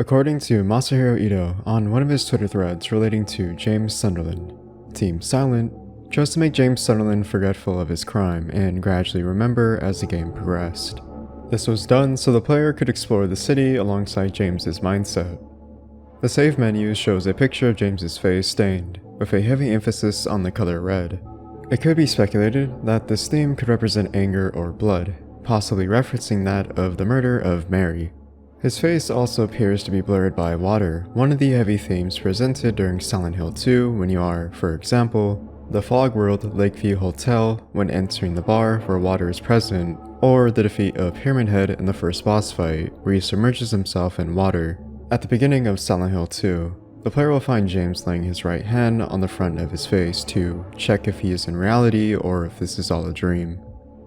According to Masahiro Ito on one of his Twitter threads relating to James Sunderland, Team Silent chose to make James Sunderland forgetful of his crime and gradually remember as the game progressed. This was done so the player could explore the city alongside James's mindset. The save menu shows a picture of James's face stained, with a heavy emphasis on the color red. It could be speculated that this theme could represent anger or blood, possibly referencing that of the murder of Mary. His face also appears to be blurred by water, one of the heavy themes presented during Silent Hill 2 when you are, for example, the Fog World Lakeview Hotel when entering the bar where water is present, or the defeat of Pyramid Head in the first boss fight where he submerges himself in water. At the beginning of Silent Hill 2, the player will find James laying his right hand on the front of his face to check if he is in reality or if this is all a dream.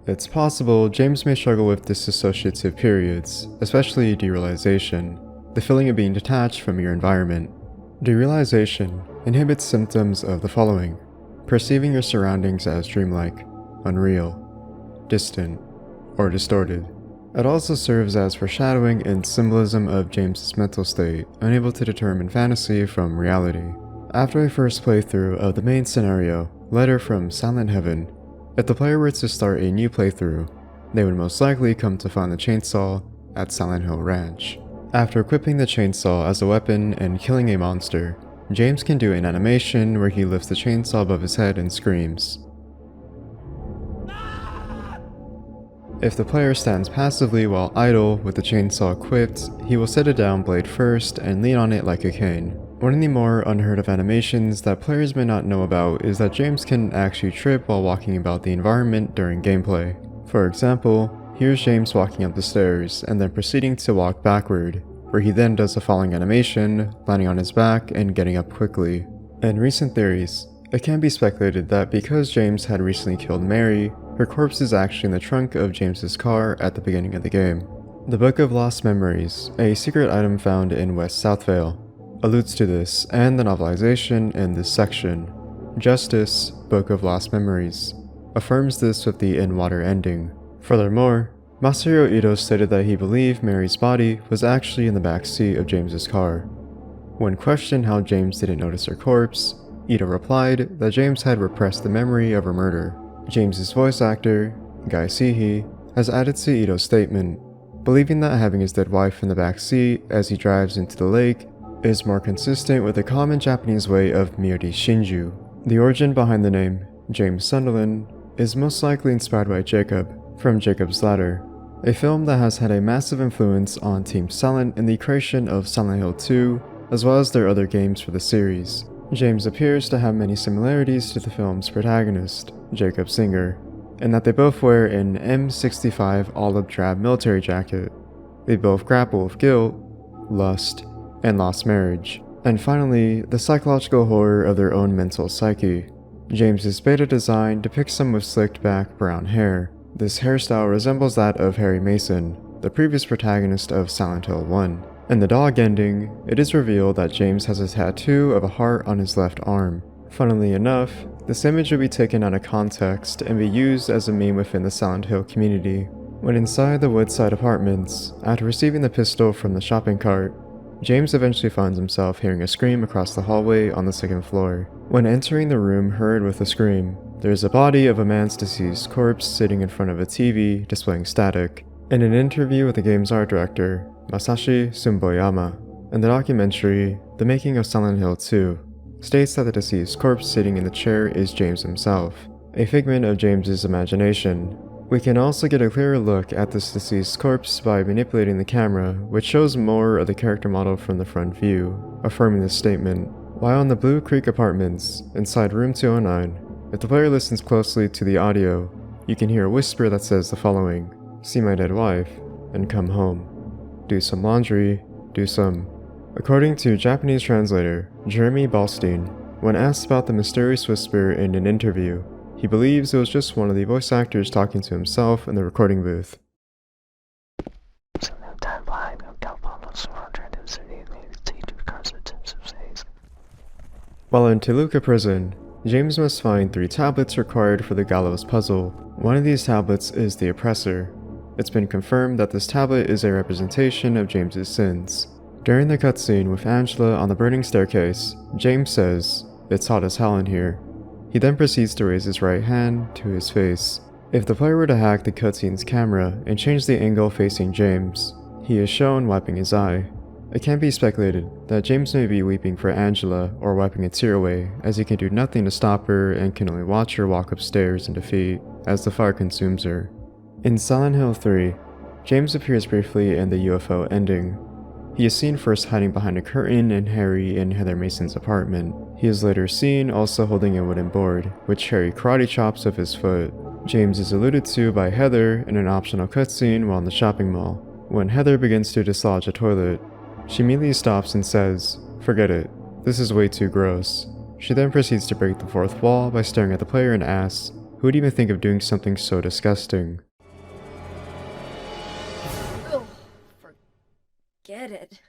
It's possible James may struggle with disassociative periods, especially derealization, the feeling of being detached from your environment. Derealization inhibits symptoms of the following: perceiving your surroundings as dreamlike, unreal, distant, or distorted. It also serves as foreshadowing and symbolism of James's mental state, unable to determine fantasy from reality. After a first playthrough of the main scenario, Letter from Silent Heaven, if the player were to start a new playthrough, they would most likely come to find the chainsaw at Silent Hill Ranch. After equipping the chainsaw as a weapon and killing a monster, James can do an animation where he lifts the chainsaw above his head and screams. If the player stands passively while idle with the chainsaw equipped, he will set it down blade first and lean on it like a cane. One of the more unheard of animations that players may not know about is that James can actually trip while walking about the environment during gameplay. For example, here's James walking up the stairs and then proceeding to walk backward, where he then does the following animation, landing on his back and getting up quickly. In recent theories, it can be speculated that because James had recently killed Mary, her corpse is actually in the trunk of James's car at the beginning of the game. The Book of Lost Memories, a secret item found in West Southvale, alludes to this and the novelization in this section. Justice, Book of Lost Memories, affirms this with the in-water ending. Furthermore, Masahiro Ito stated that he believed Mary's body was actually in the back seat of James's car. When questioned how James didn't notice her corpse, Ito replied that James had repressed the memory of her murder. James's voice actor, Guy Sihi, has added to Ito's statement, believing that having his dead wife in the back seat as he drives into the lake is more consistent with the common Japanese way of Miyori Shinju. The origin behind the name, James Sunderland, is most likely inspired by Jacob, from Jacob's Ladder, a film that has had a massive influence on Team Silent in the creation of Silent Hill 2, as well as their other games for the series. James appears to have many similarities to the film's protagonist, Jacob Singer, in that they both wear an M65 olive drab military jacket. They both grapple with guilt, lust, and lost marriage, and finally, the psychological horror of their own mental psyche. James's beta design depicts him with slicked back brown hair. This hairstyle resembles that of Harry Mason, the previous protagonist of Silent Hill 1. In the dog ending, it is revealed that James has a tattoo of a heart on his left arm. Funnily enough, this image would be taken out of context and be used as a meme within the Silent Hill community. When inside the Woodside Apartments, after receiving the pistol from the shopping cart, James eventually finds himself hearing a scream across the hallway on the second floor. When entering the room heard with the scream, there is a body of a man's deceased corpse sitting in front of a TV displaying static. In an interview with the game's art director, Masashi Sumboyama, in the documentary The Making of Silent Hill 2, states that the deceased corpse sitting in the chair is James himself, a figment of James's imagination. We can also get a clearer look at this deceased corpse by manipulating the camera, which shows more of the character model from the front view, affirming this statement. While in the Blue Creek Apartments, inside room 209, if the player listens closely to the audio, you can hear a whisper that says the following: "See my dead wife, and come home. Do some laundry, do some." According to Japanese translator Jeremy Balstein, when asked about the mysterious whisper in an interview, he believes it was just one of the voice actors talking to himself in the recording booth. While in Toluca prison, James must find 3 tablets required for the gallows puzzle. One of these tablets is the Oppressor. It's been confirmed that this tablet is a representation of James's sins. During the cutscene with Angela on the burning staircase, James says, "It's hot as hell in here." He then proceeds to raise his right hand to his face. If the player were to hack the cutscene's camera and change the angle facing James, he is shown wiping his eye. It can be speculated that James may be weeping for Angela or wiping a tear away, as he can do nothing to stop her and can only watch her walk upstairs in defeat as the fire consumes her. In Silent Hill 3, James appears briefly in the UFO ending. He is seen first hiding behind a curtain in Harry and Heather Mason's apartment. He is later seen also holding a wooden board, which Harry karate chops with his foot. James is alluded to by Heather in an optional cutscene while in the shopping mall. When Heather begins to dislodge a toilet, she immediately stops and says, "Forget it, this is way too gross." She then proceeds to break the fourth wall by staring at the player and asks, "Who would even think of doing something so disgusting?" Forget it.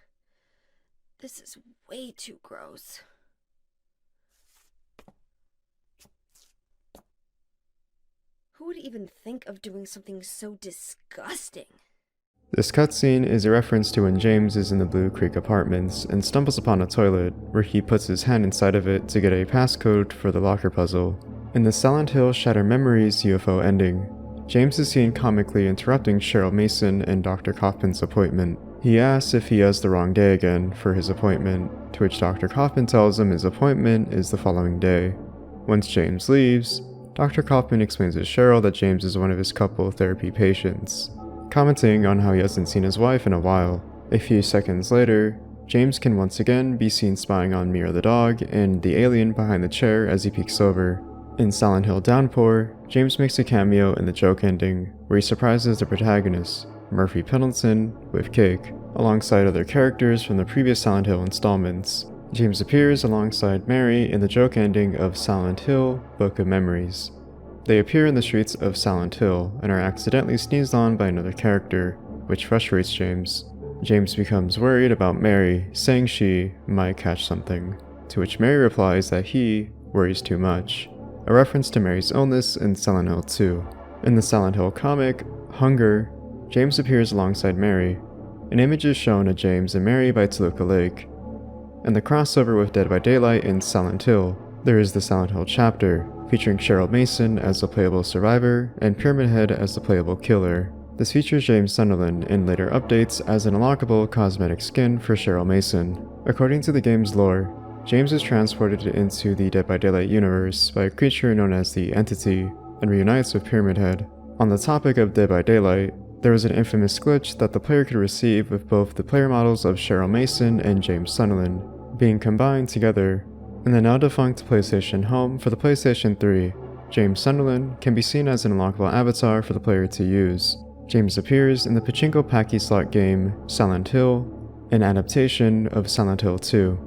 This is way too gross. Who would even think of doing something so disgusting? This cutscene is a reference to when James is in the Blue Creek apartments and stumbles upon a toilet, where he puts his hand inside of it to get a passcode for the locker puzzle. In the Silent Hill Shattered Memories UFO ending, James is seen comically interrupting Cheryl Mason and Dr. Kaufman's appointment. He asks if he has the wrong day again for his appointment, to which Dr. Kaufman tells him his appointment is the following day. Once James leaves, Dr. Kaufman explains to Cheryl that James is one of his couple therapy patients, commenting on how he hasn't seen his wife in a while. A few seconds later, James can once again be seen spying on Mira the dog and the alien behind the chair as he peeks over. In Silent Hill Downpour, James makes a cameo in the joke ending, where he surprises the protagonist, Murphy Pendleton, with cake, alongside other characters from the previous Silent Hill installments. James appears alongside Mary in the joke ending of Silent Hill Book of Memories. They appear in the streets of Silent Hill and are accidentally sneezed on by another character, which frustrates James. James becomes worried about Mary, saying she might catch something, to which Mary replies that he worries too much, a reference to Mary's illness in Silent Hill 2. In the Silent Hill comic, Hunger, James appears alongside Mary. An image is shown of James and Mary by Toluca Lake. In the crossover with Dead by Daylight in Silent Hill, there is the Silent Hill chapter, featuring Cheryl Mason as the playable survivor and Pyramid Head as the playable killer. This features James Sunderland in later updates as an unlockable cosmetic skin for Cheryl Mason. According to the game's lore, James is transported into the Dead by Daylight universe by a creature known as the Entity and reunites with Pyramid Head. On the topic of Dead by Daylight, there was an infamous glitch that the player could receive with both the player models of Cheryl Mason and James Sunderland being combined together. In the now-defunct PlayStation Home for the PlayStation 3, James Sunderland can be seen as an unlockable avatar for the player to use. James appears in the Pachinko Packy slot game Silent Hill, an adaptation of Silent Hill 2.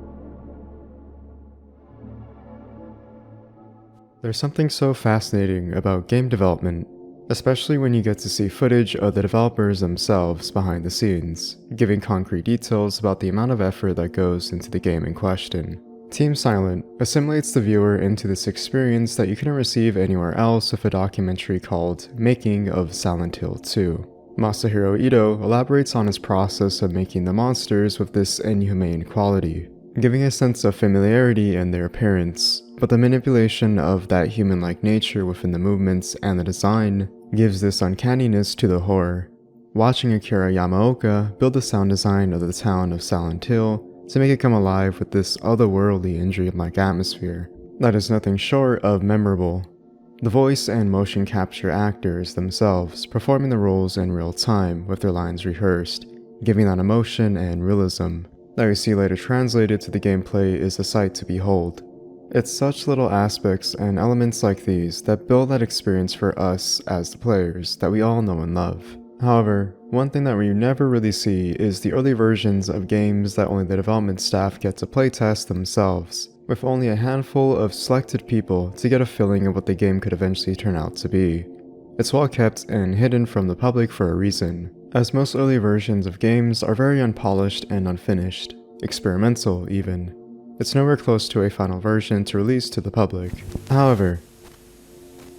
There's something so fascinating about game development, especially when you get to see footage of the developers themselves behind the scenes, giving concrete details about the amount of effort that goes into the game in question. Team Silent assimilates the viewer into this experience that you couldn't receive anywhere else with a documentary called Making of Silent Hill 2. Masahiro Ito elaborates on his process of making the monsters with this inhumane quality, giving a sense of familiarity in their appearance, but the manipulation of that human-like nature within the movements and the design gives this uncanniness to the horror. Watching Akira Yamaoka build the sound design of the town of Silent Hill to make it come alive with this otherworldly and dreamlike atmosphere that is nothing short of memorable. The voice and motion capture actors themselves performing the roles in real time with their lines rehearsed, giving that emotion and realism that we see later translated to the gameplay is a sight to behold. It's such little aspects and elements like these that build that experience for us as the players that we all know and love. However, one thing that we never really see is the early versions of games that only the development staff get to playtest themselves, with only a handful of selected people to get a feeling of what the game could eventually turn out to be. It's well kept and hidden from the public for a reason, as most early versions of games are very unpolished and unfinished, experimental even. It's nowhere close to a final version to release to the public. However,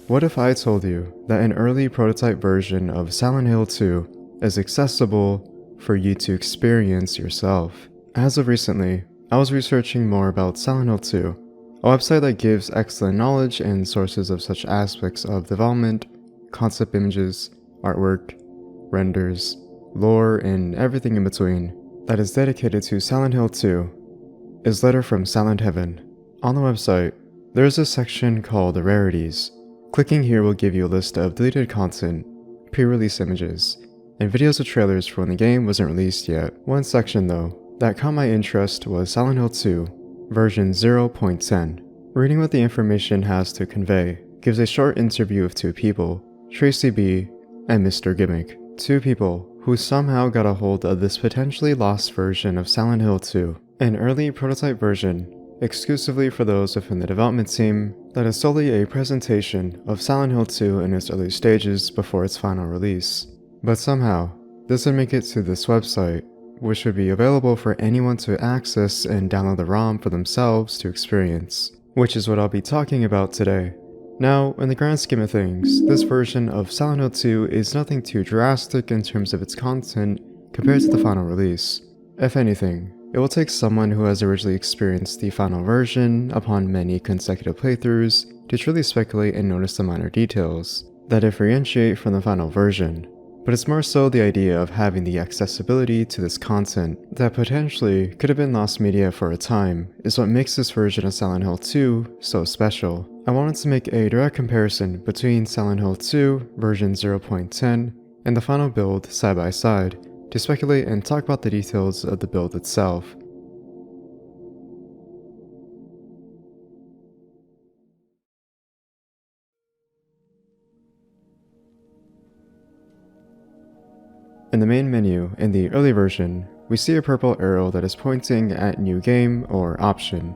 what if I told you that an early prototype version of Silent Hill 2 is accessible for you to experience yourself? As of recently, I was researching more about Silent Hill 2, a website that gives excellent knowledge and sources of such aspects of development, concept images, artwork, renders, lore, and everything in between that is dedicated to Silent Hill 2 is Letter from Silent Heaven. On the website, there is a section called the Rarities. Clicking here will give you a list of deleted content, pre-release images, and videos of trailers for when the game wasn't released yet. One section though, that caught my interest was Silent Hill 2, version 0.10. Reading what the information has to convey gives a short interview of two people, Tracy B and Mr. Gimmick, two people who somehow got a hold of this potentially lost version of Silent Hill 2, an early prototype version exclusively for those within the development team that is solely a presentation of Silent Hill 2 in its early stages before its final release. But somehow, this would make it to this website, which would be available for anyone to access and download the ROM for themselves to experience, which is what I'll be talking about today. Now, in the grand scheme of things, this version of Silent Hill 2 is nothing too drastic in terms of its content compared to the final release. If anything, it will take someone who has originally experienced the final version upon many consecutive playthroughs to truly speculate and notice the minor details that differentiate from the final version. But it's more so the idea of having the accessibility to this content that potentially could have been lost media for a time is what makes this version of Silent Hill 2 so special. I wanted to make a direct comparison between Silent Hill 2 version 0.10 and the final build side by side to speculate and talk about the details of the build itself. In the main menu in the early version, we see a purple arrow that is pointing at New Game or Option.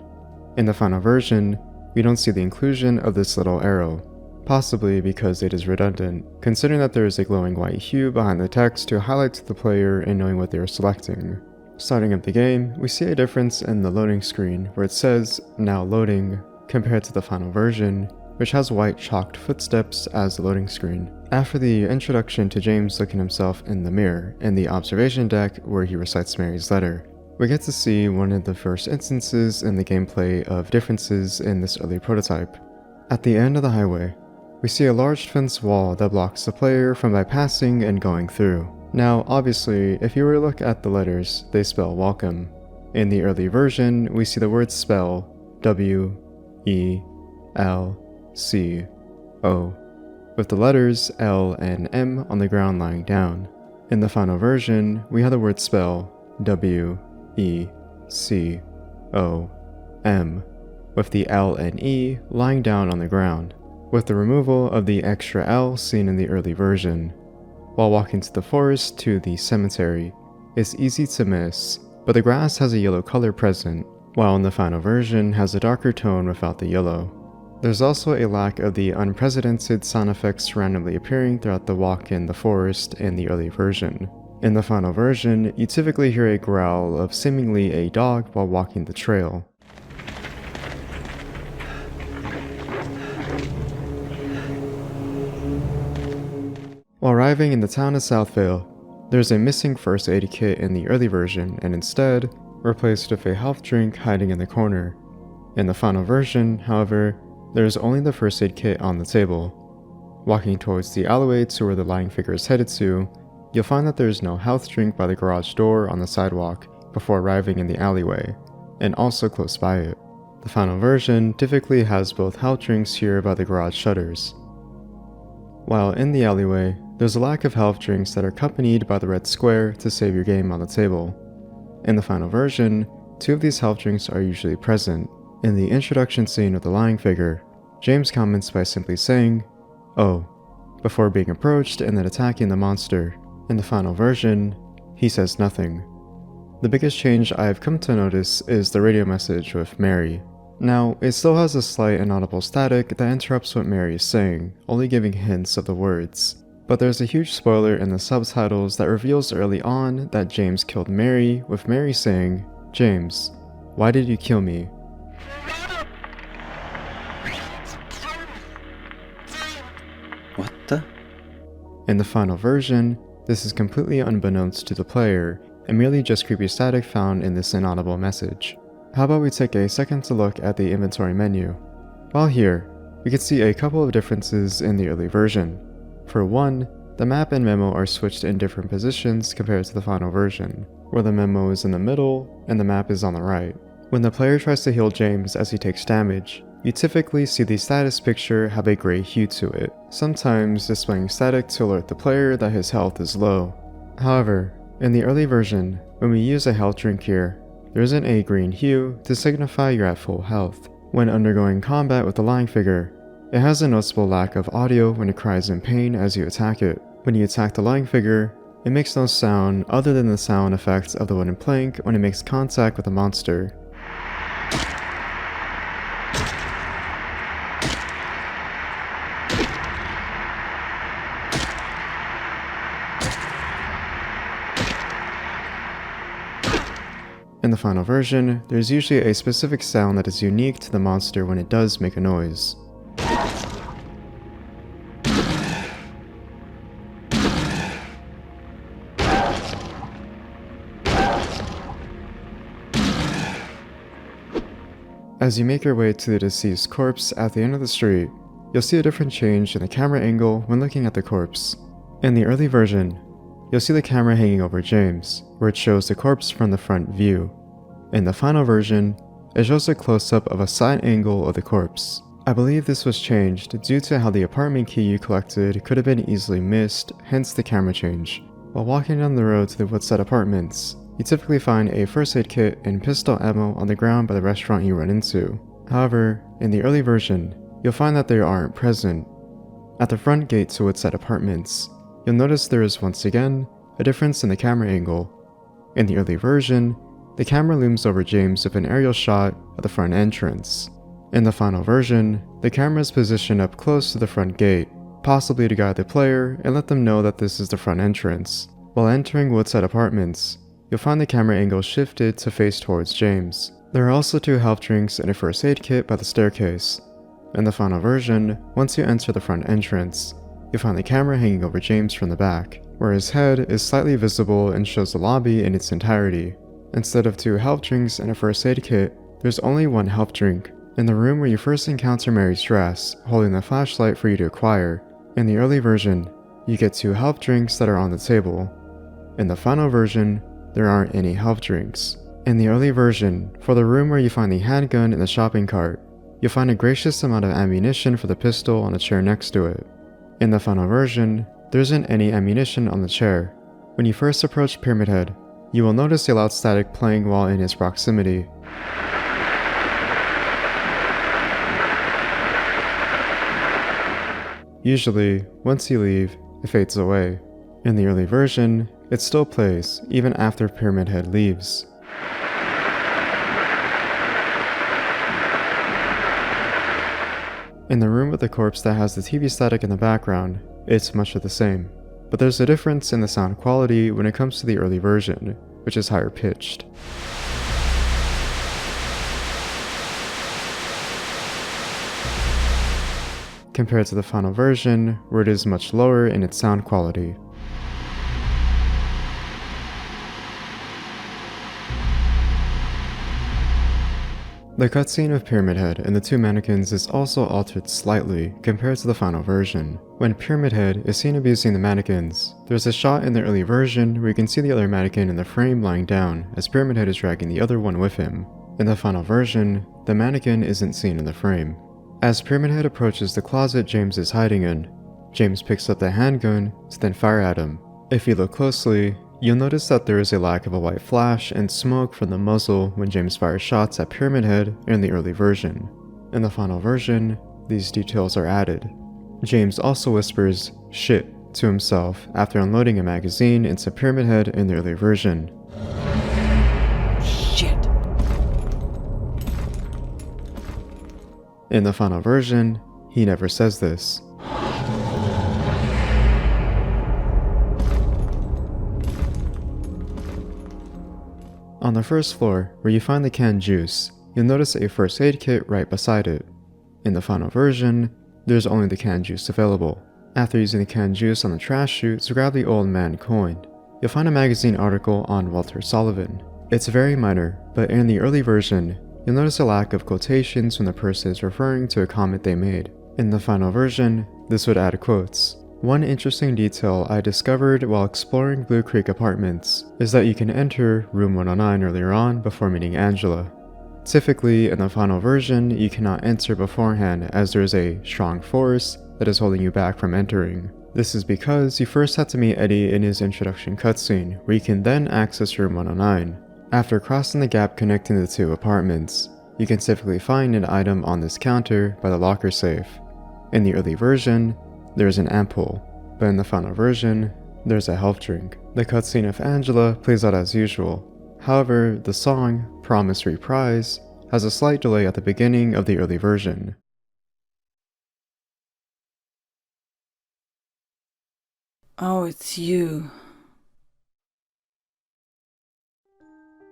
In the final version, we don't see the inclusion of this little arrow, possibly because it is redundant, considering that there is a glowing white hue behind the text to highlight to the player in knowing what they are selecting. Starting up the game, we see a difference in the loading screen where it says "Now loading" compared to the final version, which has white chalked footsteps as the loading screen. After the introduction to James looking himself in the mirror in the observation deck where he recites Mary's letter, we get to see one of the first instances in the gameplay of differences in this early prototype. At the end of the highway, we see a large fence wall that blocks the player from bypassing and going through. Now, obviously, if you were to look at the letters, they spell welcome. In the early version, we see the words spell W-E-L-C-O, with the letters L and M on the ground lying down. In the final version, we have the word spell W-E-C-O-M, with the L and E lying down on the ground, with the removal of the extra L seen in the early version. While walking to the forest to the cemetery, it's easy to miss, but the grass has a yellow color present, while in the final version has a darker tone without the yellow. There's also a lack of the unprecedented sound effects randomly appearing throughout the walk in the forest in the early version. In the final version, you typically hear a growl of seemingly a dog while walking the trail. While arriving in the town of Southvale, there's a missing first aid kit in the early version and instead replaced with a health drink hiding in the corner. In the final version, however, there is only the first aid kit on the table. Walking towards the alleyway to where the lying figure is headed to, you'll find that there is no health drink by the garage door on the sidewalk before arriving in the alleyway, and also close by it. The final version typically has both health drinks here by the garage shutters. While in the alleyway, there's a lack of health drinks that are accompanied by the red square to save your game on the table. In the final version, 2 of these health drinks are usually present. In the introduction scene of the lying figure, James comments by simply saying, "Oh," before being approached and then attacking the monster. In the final version, he says nothing. The biggest change I have come to notice is the radio message with Mary. Now, it still has a slight inaudible static that interrupts what Mary is saying, only giving hints of the words. But there's a huge spoiler in the subtitles that reveals early on that James killed Mary, with Mary saying, "James, why did you kill me?" What the? In the final version, this is completely unbeknownst to the player, and merely just creepy static found in this inaudible message. How about we take a second to look at the inventory menu? While here, we can see a couple of differences in the early version. For one, the map and memo are switched in different positions compared to the final version, where the memo is in the middle and the map is on the right. When the player tries to heal James as he takes damage, you typically see the status picture have a gray hue to it, sometimes displaying static to alert the player that his health is low. However, in the early version, when we use a health drink here, there isn't a green hue to signify you're at full health. When undergoing combat with the lying figure, it has a noticeable lack of audio when it cries in pain as you attack it. When you attack the lying figure, it makes no sound other than the sound effects of the wooden plank when it makes contact with a monster. In the final version, there's usually a specific sound that is unique to the monster when it does make a noise. As you make your way to the deceased corpse at the end of the street, you'll see a different change in the camera angle when looking at the corpse. In the early version, you'll see the camera hanging over James, where it shows the corpse from the front view. In the final version, it shows a close-up of a side angle of the corpse. I believe this was changed due to how the apartment key you collected could have been easily missed, hence the camera change. While walking down the road to the Woodside Apartments, you typically find a first aid kit and pistol ammo on the ground by the restaurant you run into. However, in the early version, you'll find that they aren't present. At the front gate to Woodside Apartments, you'll notice there is once again a difference in the camera angle. In the early version, the camera looms over James with an aerial shot of the front entrance. In the final version, the camera is positioned up close to the front gate, possibly to guide the player and let them know that this is the front entrance. While entering Woodside Apartments, you'll find the camera angle shifted to face towards James. There are also 2 health drinks and a first aid kit by the staircase. In the final version, once you enter the front entrance, you'll find the camera hanging over James from the back, where his head is slightly visible and shows the lobby in its entirety. Instead of 2 health drinks and a first aid kit, there's only 1 health drink. In the room where you first encounter Mary's dress, holding the flashlight for you to acquire. In the early version, you get 2 health drinks that are on the table. In the final version, there aren't any health drinks. In the early version, for the room where you find the handgun in the shopping cart, you'll find a gracious amount of ammunition for the pistol on a chair next to it. In the final version, there isn't any ammunition on the chair. When you first approach Pyramid Head, you will notice a loud static playing while in his proximity. Usually, once you leave, it fades away. In the early version, it still plays even after Pyramid Head leaves. In the room with the corpse that has the TV static in the background, it's much of the same. But there's a difference in the sound quality when it comes to the early version, which is higher pitched. Compared to the final version, where it is much lower in its sound quality. The cutscene of Pyramid Head and the 2 mannequins is also altered slightly compared to the final version. When Pyramid Head is seen abusing the mannequins, there's a shot in the early version where you can see the other mannequin in the frame lying down as Pyramid Head is dragging the other one with him. In the final version, the mannequin isn't seen in the frame. As Pyramid Head approaches the closet James is hiding in, James picks up the handgun to then fire at him. If you look closely, you'll notice that there is a lack of a white flash and smoke from the muzzle when James fires shots at Pyramid Head in the early version. In the final version, these details are added. James also whispers "shit" to himself after unloading a magazine into Pyramid Head in the early version. Shit. In the final version, he never says this. On the first floor, where you find the canned juice, you'll notice a first aid kit right beside it. In the final version, there's only the canned juice available. After using the canned juice on the trash chute to grab the old man coin, you'll find a magazine article on Walter Sullivan. It's very minor, but in the early version, you'll notice a lack of quotations when the person is referring to a comment they made. In the final version, this would add quotes. One interesting detail I discovered while exploring Blue Creek Apartments is that you can enter room 109 earlier on before meeting Angela. Typically, in the final version, you cannot enter beforehand as there is a strong force that is holding you back from entering. This is because you first have to meet Eddie in his introduction cutscene, where you can then access room 109. After crossing the gap connecting the two apartments, you can typically find an item on this counter by the locker safe. In the early version, there is an ampoule, but in the final version, there's a health drink. The cutscene of Angela plays out as usual. However, the song, Promise Reprise, has a slight delay at the beginning of the early version. Oh, it's you.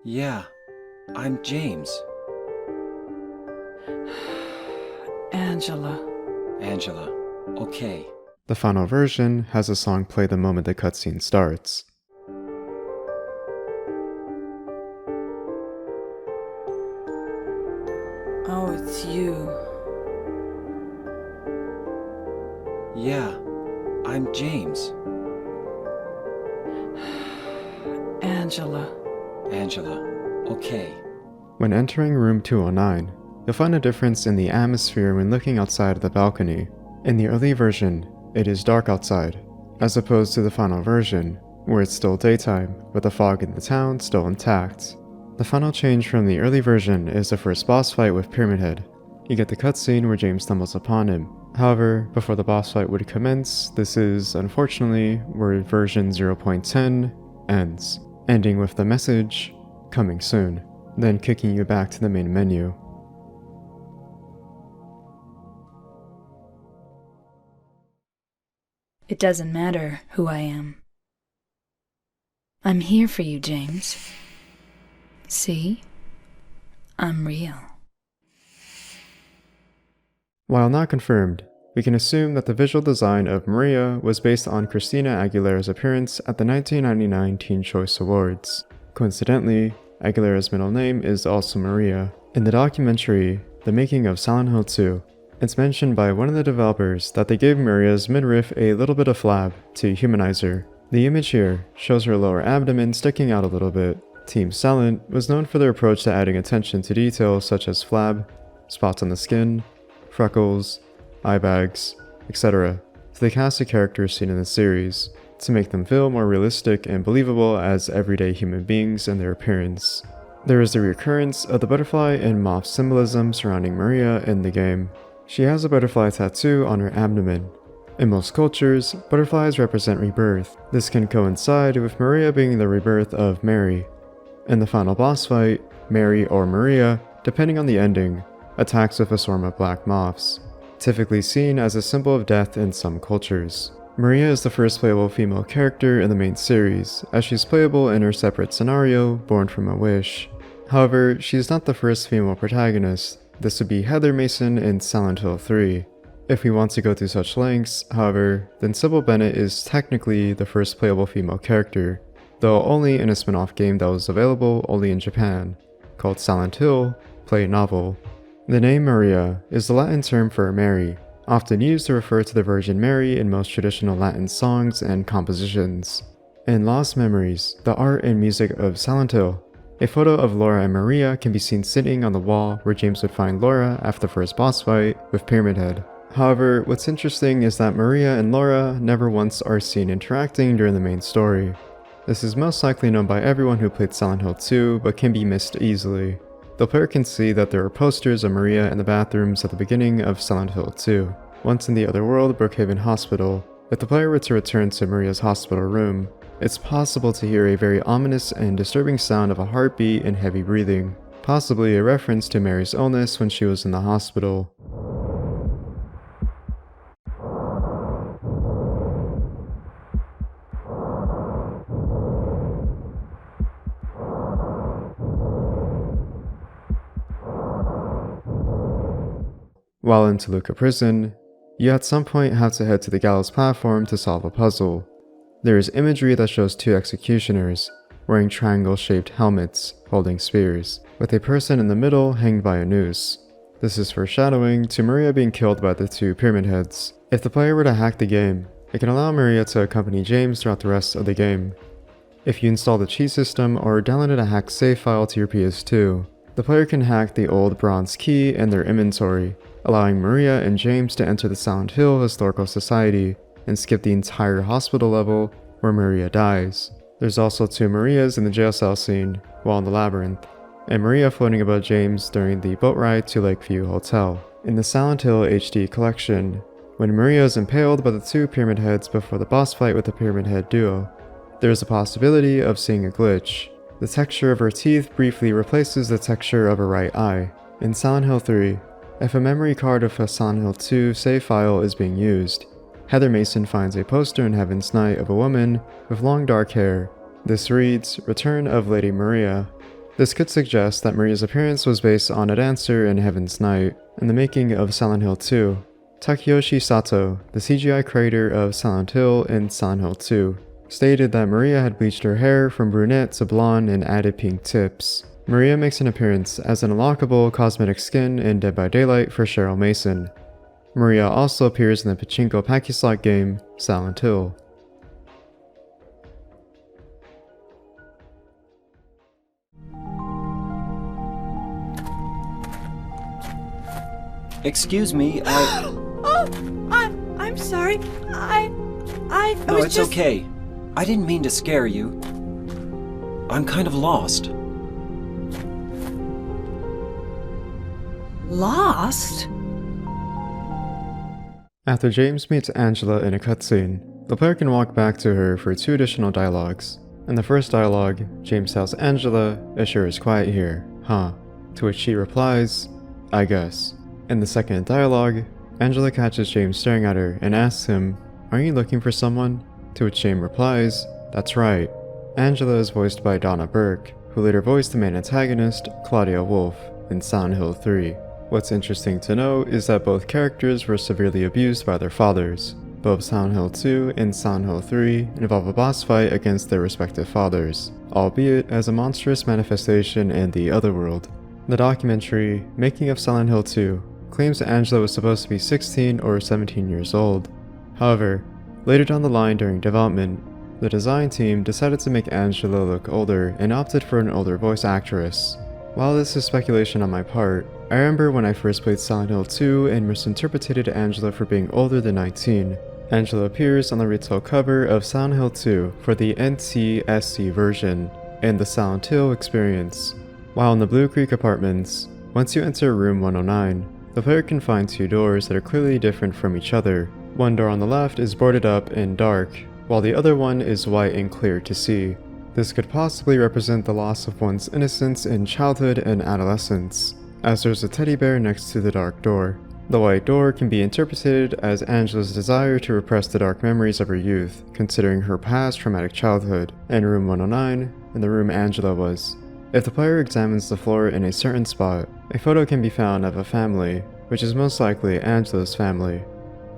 Yeah, I'm James. Angela. Angela. Okay. The final version has a song play the moment the cutscene starts. Oh, it's you. Yeah, I'm James. Angela. Angela. Okay. When entering room 209, you'll find a difference in the atmosphere when looking outside of the balcony. In the early version, it is dark outside, as opposed to the final version, where it's still daytime, with the fog in the town still intact. The final change from the early version is the first boss fight with Pyramid Head. You get the cutscene where James stumbles upon him. However, before the boss fight would commence, this is, unfortunately, where version 0.10 ends, ending with the message, "Coming soon," then kicking you back to the main menu. It doesn't matter who I am. I'm here for you, James. See? I'm real. While not confirmed, we can assume that the visual design of Maria was based on Christina Aguilera's appearance at the 1999 Teen Choice Awards. Coincidentally, Aguilera's middle name is also Maria. In the documentary, The Making of Silent Hill 2, it's mentioned by one of the developers that they gave Maria's midriff a little bit of flab to humanize her. The image here shows her lower abdomen sticking out a little bit. Team Silent was known for their approach to adding attention to details such as flab, spots on the skin, freckles, eye bags, etc. to the cast of characters seen in the series, to make them feel more realistic and believable as everyday human beings in their appearance. There is the recurrence of the butterfly and moth symbolism surrounding Maria in the game. She has a butterfly tattoo on her abdomen. In most cultures, butterflies represent rebirth. This can coincide with Maria being the rebirth of Mary. In the final boss fight, Mary or Maria, depending on the ending, attacks with a swarm of black moths, typically seen as a symbol of death in some cultures. Maria is the first playable female character in the main series, as she's playable in her separate scenario, Born from a Wish. However, she's not the first female protagonist. This would be Heather Mason in Silent Hill 3. If we want to go through such lengths, however, then Sybil Bennett is technically the first playable female character, though only in a spin-off game that was available only in Japan, called Silent Hill Play Novel. The name Maria is the Latin term for Mary, often used to refer to the Virgin Mary in most traditional Latin songs and compositions. In Lost Memories, the art and music of Silent Hill, a photo of Laura and Maria can be seen sitting on the wall where James would find Laura after the first boss fight with Pyramid Head. However, what's interesting is that Maria and Laura never once are seen interacting during the main story. This is most likely known by everyone who played Silent Hill 2, but can be missed easily. The player can see that there are posters of Maria in the bathrooms at the beginning of Silent Hill 2. Once in the other world, Brookhaven Hospital, if the player were to return to Maria's hospital room, it's possible to hear a very ominous and disturbing sound of a heartbeat and heavy breathing, possibly a reference to Mary's illness when she was in the hospital. While in Toluca Prison, you at some point have to head to the gallows platform to solve a puzzle. There is imagery that shows two executioners wearing triangle-shaped helmets holding spears, with a person in the middle hanged by a noose. This is foreshadowing to Maria being killed by the two Pyramid Heads. If the player were to hack the game, it can allow Maria to accompany James throughout the rest of the game. If you install the cheat system or downloaded a hacked save file to your PS2, the player can hack the old bronze key in their inventory, allowing Maria and James to enter the Silent Hill Historical Society and skip the entire hospital level where Maria dies. There's also two Marias in the jail cell scene while in the labyrinth, and Maria floating above James during the boat ride to Lakeview Hotel. In the Silent Hill HD collection, when Maria is impaled by the two Pyramid Heads before the boss fight with the Pyramid Head duo, there is a possibility of seeing a glitch. The texture of her teeth briefly replaces the texture of her right eye. In Silent Hill 3, if a memory card of a Silent Hill 2 save file is being used, Heather Mason finds a poster in Heaven's Night of a woman with long dark hair. This reads, "Return of Lady Maria." This could suggest that Maria's appearance was based on a dancer in Heaven's Night and the making of Silent Hill 2. Takeyoshi Sato, the CGI creator of Silent Hill and Silent Hill 2, stated that Maria had bleached her hair from brunette to blonde and added pink tips. Maria makes an appearance as an unlockable cosmetic skin in Dead by Daylight for Cheryl Mason. Maria also appears in the pachinko packy-slot game Silent Hill. Excuse me, I'm sorry. I No, was it's just... okay. I didn't mean to scare you. I'm kind of lost. Lost? After James meets Angela in a cutscene, the player can walk back to her for two additional dialogues. In the first dialogue, James tells Angela, "It sure is quiet here, huh?" To which she replies, "I guess." In the second dialogue, Angela catches James staring at her and asks him, "Are you looking for someone?" To which James replies, "That's right." Angela is voiced by Donna Burke, who later voiced the main antagonist, Claudia Wolf, in Silent Hill 3. What's interesting to note is that both characters were severely abused by their fathers. Both Silent Hill 2 and Silent Hill 3 involve a boss fight against their respective fathers, albeit as a monstrous manifestation in the Otherworld. The documentary, Making of Silent Hill 2, claims that Angela was supposed to be 16 or 17 years old. However, later down the line during development, the design team decided to make Angela look older and opted for an older voice actress. While this is speculation on my part, I remember when I first played Silent Hill 2 and misinterpreted Angela for being older than 19. Angela appears on the retail cover of Silent Hill 2 for the NTSC version and the Silent Hill experience. While in the Blue Creek apartments, once you enter room 109, the player can find two doors that are clearly different from each other. One door on the left is boarded up and dark, while the other one is white and clear to see. This could possibly represent the loss of one's innocence in childhood and adolescence, as there's a teddy bear next to the dark door. The white door can be interpreted as Angela's desire to repress the dark memories of her youth, considering her past traumatic childhood, and room 109, in the room Angela was. If the player examines the floor in a certain spot, a photo can be found of a family, which is most likely Angela's family.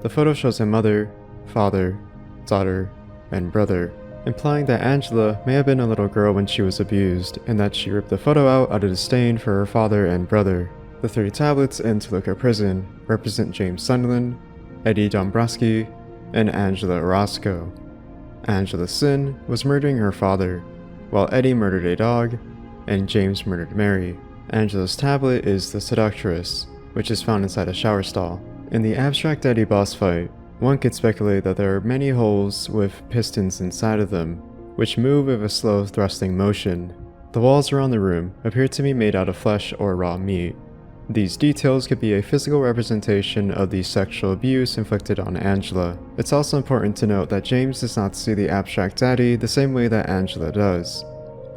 The photo shows a mother, father, daughter, and brother, implying that Angela may have been a little girl when she was abused, and that she ripped the photo out of disdain for her father and brother. The 3 tablets in Toluca Prison represent James Sunderland, Eddie Dombrowski, and Angela Orozco. Angela's sin was murdering her father, while Eddie murdered a dog, and James murdered Mary. Angela's tablet is the Seductress, which is found inside a shower stall. In the Abstract Eddie boss fight, one could speculate that there are many holes with pistons inside of them, which move with a slow thrusting motion. The walls around the room appear to be made out of flesh or raw meat. These details could be a physical representation of the sexual abuse inflicted on Angela. It's also important to note that James does not see the Abstract Daddy the same way that Angela does.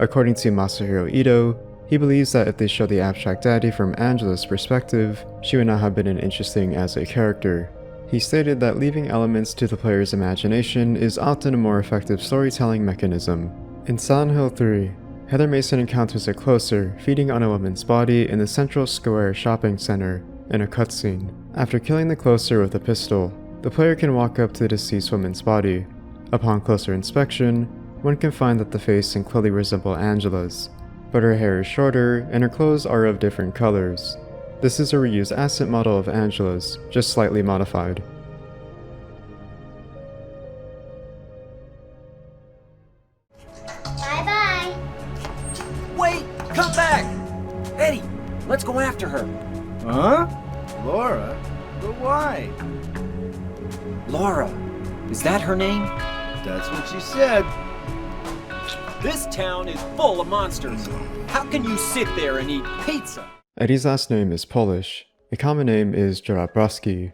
According to Masahiro Ito, he believes that if they show the Abstract Daddy from Angela's perspective, she would not have been as interesting as a character. He stated that leaving elements to the player's imagination is often a more effective storytelling mechanism. In Silent Hill 3, Heather Mason encounters a closer feeding on a woman's body in the Central Square shopping center in a cutscene. After killing the closer with a pistol, the player can walk up to the deceased woman's body. Upon closer inspection, one can find that the face can clearly resemble Angela's, but her hair is shorter and her clothes are of different colors. This is a reused asset model of Angela's, just slightly modified. Bye-bye. Wait! Come back! Eddie, let's go after her. Huh? Laura? But why? Laura, is that her name? That's what she said. This town is full of monsters. How can you sit there and eat pizza? Eddie's last name is Polish. A common name is Jarabrowski,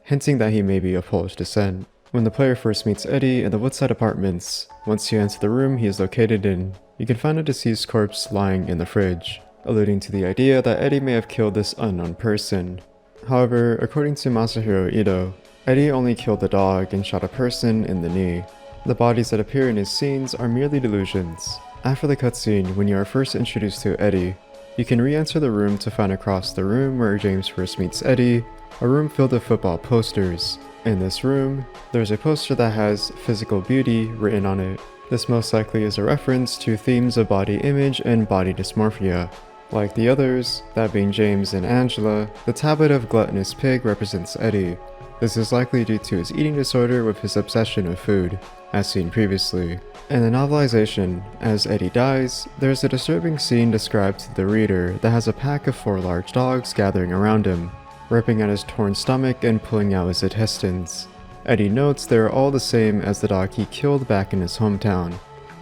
hinting that he may be of Polish descent. When the player first meets Eddie in the Woodside Apartments, once you enter the room he is located in, you can find a deceased corpse lying in the fridge, alluding to the idea that Eddie may have killed this unknown person. However, according to Masahiro Ito, Eddie only killed the dog and shot a person in the knee. The bodies that appear in his scenes are merely delusions. After the cutscene, when you are first introduced to Eddie, you can re-enter the room to find across the room where James first meets Eddie, a room filled with football posters. In this room, there's a poster that has "physical beauty" written on it. This most likely is a reference to themes of body image and body dysmorphia. Like the others, that being James and Angela, the tablet of gluttonous pig represents Eddie. This is likely due to his eating disorder with his obsession with food, as seen previously. In the novelization, as Eddie dies, there is a disturbing scene described to the reader that has a pack of 4 large dogs gathering around him, ripping at his torn stomach and pulling out his intestines. Eddie notes they are all the same as the dog he killed back in his hometown.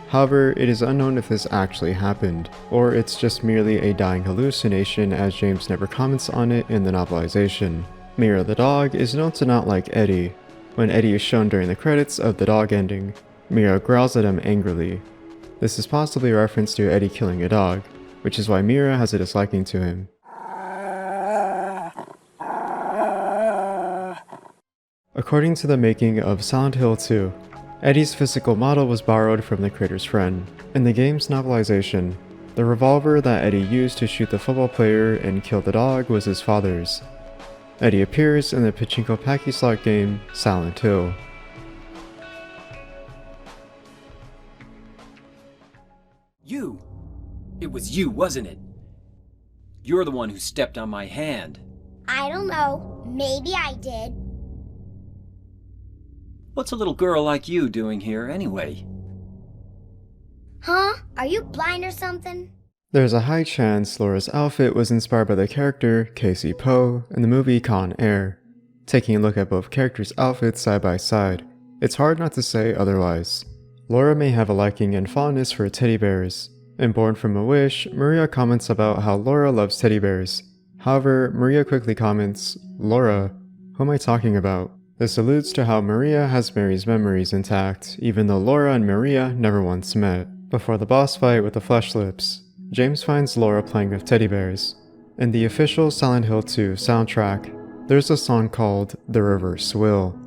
However, it is unknown if this actually happened, or it's just merely a dying hallucination as James never comments on it in the novelization. Mira the dog is known to not like Eddie. When Eddie is shown during the credits of the dog ending, Mira growls at him angrily. This is possibly a reference to Eddie killing a dog, which is why Mira has a disliking to him. According to the making of Silent Hill 2, Eddie's physical model was borrowed from the creator's friend. In the game's novelization, the revolver that Eddie used to shoot the football player and kill the dog was his father's. Eddie appears in the pachinko packy slot game Silent Hill. You! It was you, wasn't it? You're the one who stepped on my hand. I don't know. Maybe I did. What's a little girl like you doing here anyway? Huh? Are you blind or something? There's a high chance Laura's outfit was inspired by the character Casey Poe in the movie Con Air. Taking a look at both characters' outfits side by side, it's hard not to say otherwise. Laura may have a liking and fondness for teddy bears, and born from a wish, Maria comments about how Laura loves teddy bears. However, Maria quickly comments, "Laura, who am I talking about?" This alludes to how Maria has Mary's memories intact, even though Laura and Maria never once met. Before the boss fight with the flesh lips, James finds Laura playing with teddy bears. In the official Silent Hill 2 soundtrack, there's a song called The Reverse Will.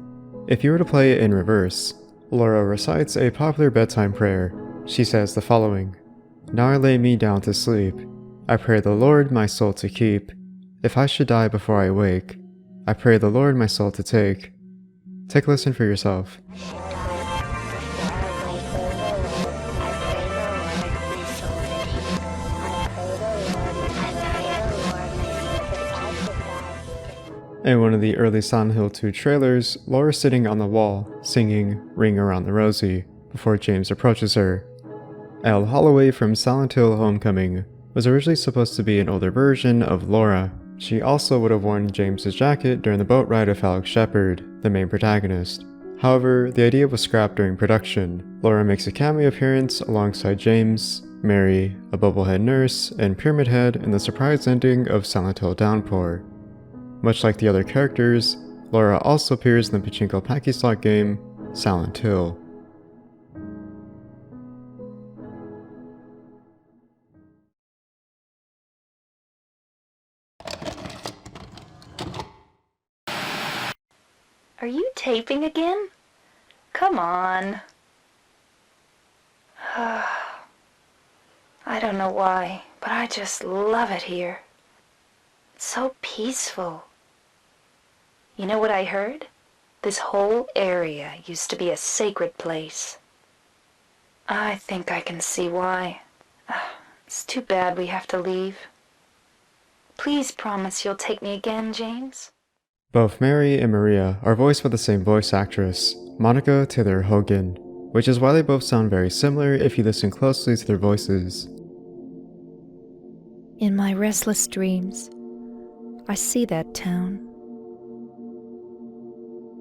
If you were to play it in reverse, Laura recites a popular bedtime prayer. She says the following: "Now I lay me down to sleep. I pray the Lord my soul to keep. If I should die before I wake, I pray the Lord my soul to take." Take a listen for yourself. In one of the early Silent Hill 2 trailers, Laura's sitting on the wall, singing "Ring Around the Rosie" before James approaches her. Elle Holloway from Silent Hill Homecoming was originally supposed to be an older version of Laura. She also would have worn James's jacket during the boat ride with Alex Shepard, the main protagonist. However, the idea was scrapped during production. Laura makes a cameo appearance alongside James, Mary, a bubblehead nurse, and Pyramid Head in the surprise ending of Silent Hill Downpour. Much like the other characters, Laura also appears in the pachinko packy slot game Silent Hill. Are you taping again? Come on. I don't know why, but I just love it here. It's so peaceful. You know what I heard? This whole area used to be a sacred place. I think I can see why. It's too bad we have to leave. Please promise you'll take me again, James. Both Mary and Maria are voiced by the same voice actress, Monica Taylor Hogan, which is why they both sound very similar if you listen closely to their voices. In my restless dreams, I see that town.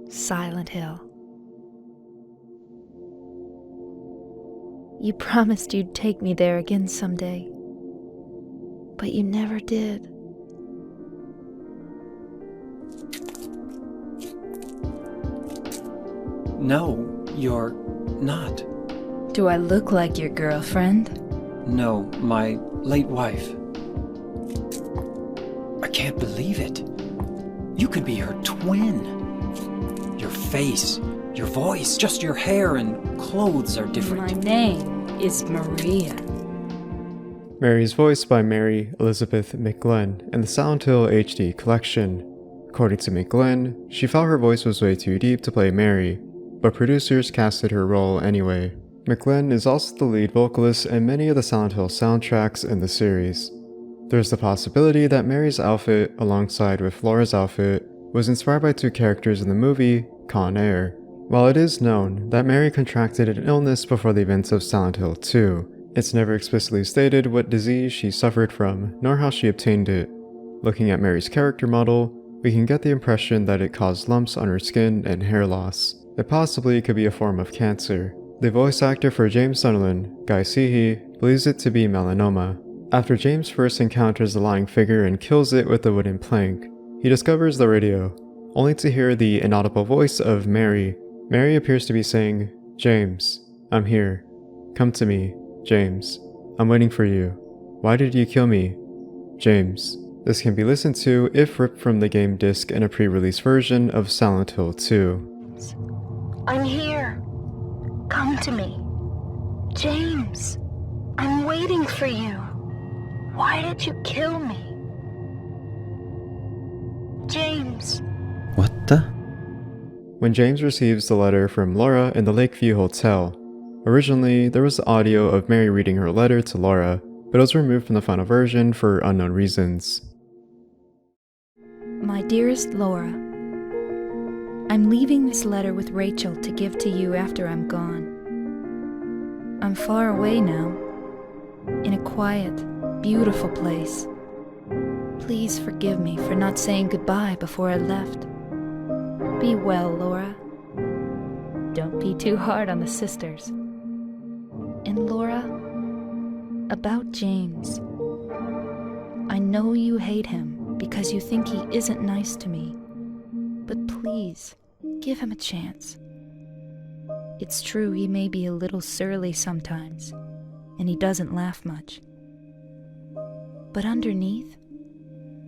Silent Hill. You promised you'd take me there again someday, but you never did. No, you're not. Do I look like your girlfriend? No, my late wife. I can't believe it. You could be her twin. Your face, your voice, just your hair and clothes are different. My name is Maria. Mary is voiced by Mary Elizabeth McGlynn in the Silent Hill HD collection. According to McGlynn, she felt her voice was way too deep to play Mary, but producers casted her role anyway. McGlynn is also the lead vocalist in many of the Silent Hill soundtracks in the series. There's the possibility that Mary's outfit, alongside with Laura's outfit, was inspired by two characters in the movie Con Air. While it is known that Mary contracted an illness before the events of Silent Hill 2, it's never explicitly stated what disease she suffered from, nor how she obtained it. Looking at Mary's character model, we can get the impression that it caused lumps on her skin and hair loss. It possibly could be a form of cancer. The voice actor for James Sunderland, Guy Seehey, believes it to be melanoma. After James first encounters the lying figure and kills it with a wooden plank, he discovers the radio, only to hear the inaudible voice of Mary. Mary appears to be saying, "James, I'm here. Come to me, James. I'm waiting for you. Why did you kill me, James?" This can be listened to if ripped from the game disc in a pre-release version of Silent Hill 2. I'm here. Come to me. James, I'm waiting for you. Why did you kill me? James. What the? When James receives the letter from Laura in the Lakeview Hotel, originally there was audio of Mary reading her letter to Laura, but it was removed from the final version for unknown reasons. My dearest Laura, I'm leaving this letter with Rachel to give to you after I'm gone. I'm far away now, in a quiet, beautiful place. Please forgive me for not saying goodbye before I left. Be well, Laura. Don't be too hard on the sisters. And Laura, about James. I know you hate him because you think he isn't nice to me. But please, give him a chance. It's true he may be a little surly sometimes, and he doesn't laugh much. But underneath,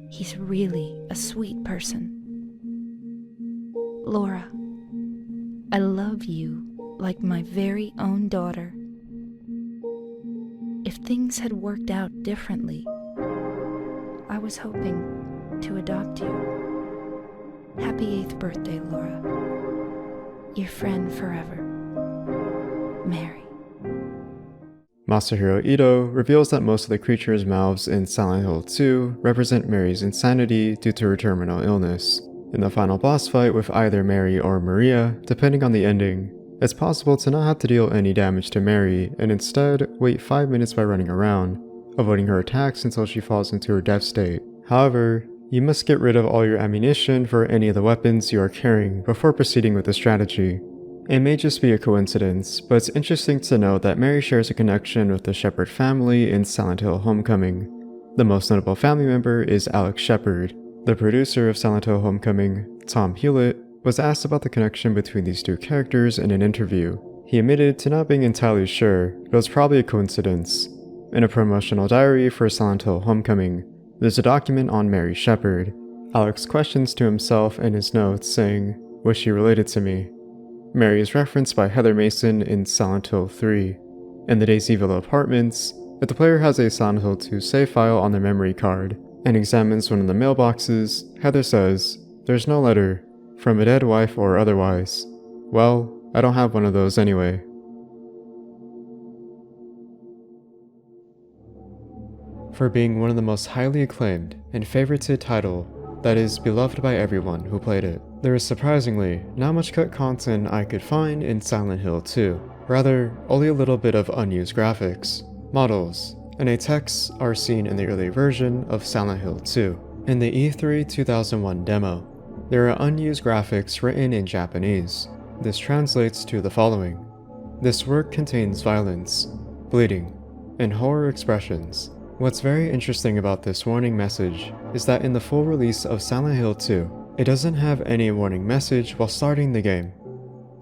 he's really a sweet person. Laura, I love you like my very own daughter. If things had worked out differently, I was hoping to adopt you. Happy 8th birthday, Laura. Your friend forever, Mary. Masahiro Ito reveals that most of the creatures' mouths in Silent Hill 2 represent Mary's insanity due to her terminal illness. In the final boss fight with either Mary or Maria, depending on the ending, it's possible to not have to deal any damage to Mary and instead wait 5 minutes by running around, avoiding her attacks until she falls into her death state. However, you must get rid of all your ammunition for any of the weapons you are carrying before proceeding with the strategy. It may just be a coincidence, but it's interesting to note that Mary shares a connection with the Shepard family in Silent Hill Homecoming. The most notable family member is Alex Shepard. The producer of Silent Hill Homecoming, Tom Hewlett, was asked about the connection between these two characters in an interview. He admitted to not being entirely sure, but it was probably a coincidence. In a promotional diary for Silent Hill Homecoming, there's a document on Mary Shepard. Alex questions to himself in his notes saying, "Was she related to me?" Mary is referenced by Heather Mason in Silent Hill 3. In the Daisy Villa apartments, if the player has a Silent Hill 2 save file on their memory card and examines one of the mailboxes, Heather says, "There's no letter. from a dead wife or otherwise. Well, I don't have one of those anyway. For being one of the most highly acclaimed and favorited title that is beloved by everyone who played it, there is surprisingly not much cut content I could find in Silent Hill 2. Rather, only a little bit of unused graphics, models, and a text are seen in the early version of Silent Hill 2. In the E3 2001 demo, there are unused graphics written in Japanese. This translates to the following. This work contains violence, bleeding, and horror expressions. What's very interesting about this warning message is that in the full release of Silent Hill 2, it doesn't have any warning message while starting the game.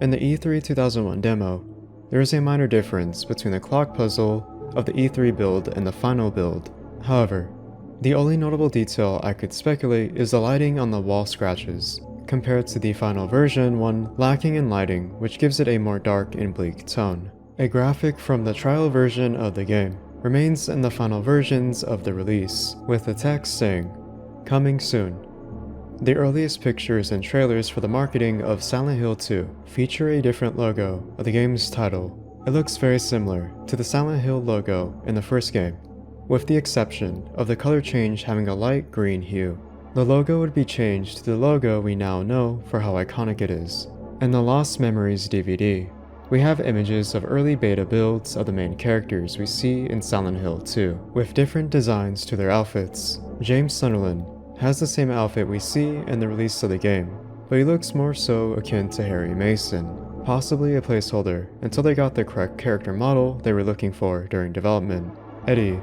In the E3 2001 demo, there is a minor difference between the clock puzzle of the E3 build and the final build. However, the only notable detail I could speculate is the lighting on the wall scratches, compared to the final version one lacking in lighting, which gives it a more dark and bleak tone. A graphic from the trial version of the game remains in the final versions of the release, with the text saying, "Coming soon." The earliest pictures and trailers for the marketing of Silent Hill 2 feature a different logo of the game's title. It looks very similar to the Silent Hill logo in the first game, with the exception of the color change having a light green hue. The logo would be changed to the logo we now know for how iconic it is. In the Lost Memories DVD, we have images of early beta builds of the main characters we see in Silent Hill 2, with different designs to their outfits. James Sunderland has the same outfit we see in the release of the game, but he looks more so akin to Harry Mason, possibly a placeholder until they got the correct character model they were looking for during development. Eddie,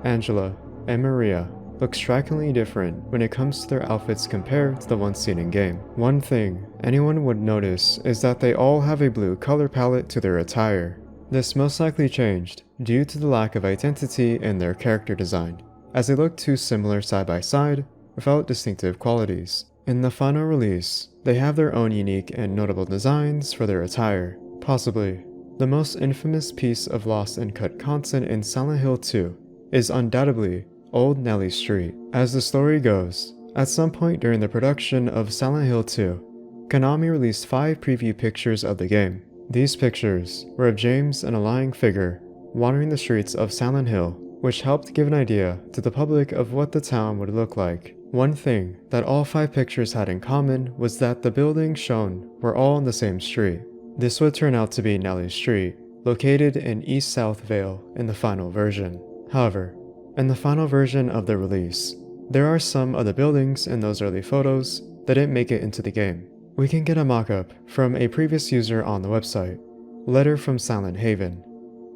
Angela, and Maria look strikingly different when it comes to their outfits compared to the ones seen in game. One thing anyone would notice is that they all have a blue color palette to their attire. This most likely changed due to the lack of identity in their character design, as they look too similar side by side without distinctive qualities. In the final release, they have their own unique and notable designs for their attire. Possibly, the most infamous piece of lost and cut content in Silent Hill 2 is undoubtedly Old Nelly Street. As the story goes, at some point during the production of Silent Hill 2, Konami released 5 preview pictures of the game. These pictures were of James and a lying figure wandering the streets of Silent Hill, which helped give an idea to the public of what the town would look like. One thing that all 5 pictures had in common was that the buildings shown were all on the same street. This would turn out to be Nelly Street, located in East South Vale in the final version. However, in the final version of the release, there are some of the buildings in those early photos that didn't make it into the game. We can get a mock-up from a previous user on the website, Letter from Silent Haven,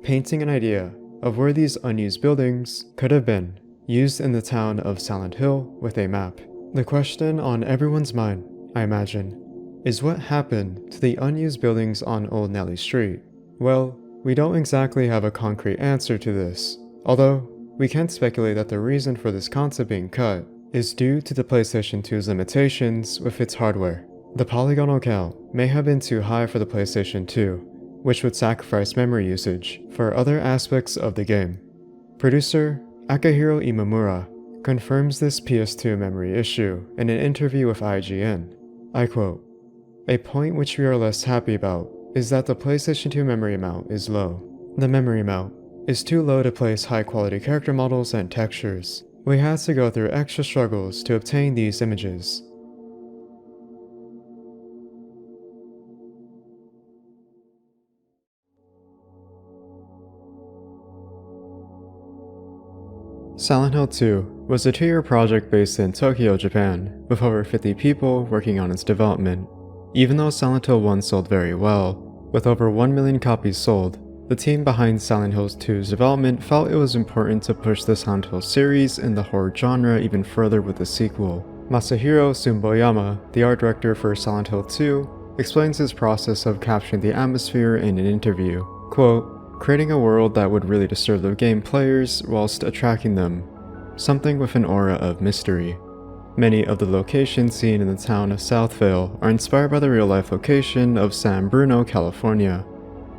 painting an idea of where these unused buildings could have been, used in the town of Silent Hill with a map. The question on everyone's mind, I imagine, is what happened to the unused buildings on Old Nelly Street? Well, we don't exactly have a concrete answer to this, although we can speculate that the reason for this concept being cut is due to the PlayStation 2's limitations with its hardware. The polygonal count may have been too high for the PlayStation 2, which would sacrifice memory usage for other aspects of the game. Producer Akihiro Imamura confirms this PS2 memory issue in an interview with IGN. I quote, "A point which we are less happy about is that the PlayStation 2 memory amount is low. The memory amount is too low to place high-quality character models and textures. We had to go through extra struggles to obtain these images." Silent Hill 2 was a 2-year project based in Tokyo, Japan, with over 50 people working on its development. Even though Silent Hill 1 sold very well, with over 1 million copies sold, the team behind Silent Hill 2's development felt it was important to push the Silent Hill series in the horror genre even further with the sequel. Masahiro Sumboyama, the art director for Silent Hill 2, explains his process of capturing the atmosphere in an interview. Quote, "Creating a world that would really disturb the game players whilst attracting them. Something with an aura of mystery. Many of the locations seen in the town of South Vale are inspired by the real-life location of San Bruno, California.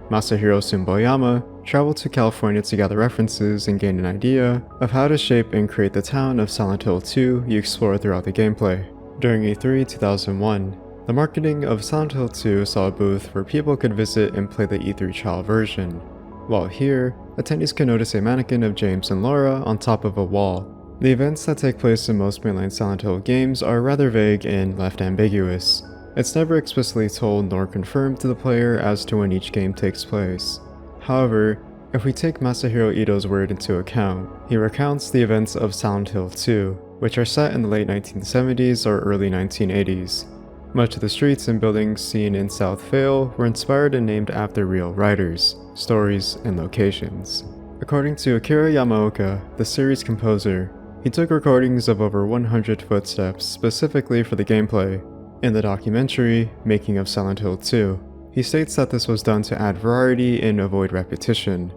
Masahiro Sumboyama traveled to California to gather references and gain an idea of how to shape and create the town of Silent Hill 2 you explore throughout the gameplay. During E3 2001, The marketing of Silent Hill 2 saw a booth where people could visit and play the E3 trial version. While here, attendees can notice a mannequin of James and Laura on top of a wall. The events that take place in most mainline Silent Hill games are rather vague and left ambiguous. It's never explicitly told nor confirmed to the player as to when each game takes place. However, if we take Masahiro Ito's word into account, he recounts the events of Silent Hill 2, which are set in the late 1970s or early 1980s. Much of the streets and buildings seen in South Vale were inspired and named after real writers, stories, and locations. According to Akira Yamaoka, the series composer, he took recordings of over 100 footsteps specifically for the gameplay. In the documentary, Making of Silent Hill 2, he states that this was done to add variety and avoid repetition.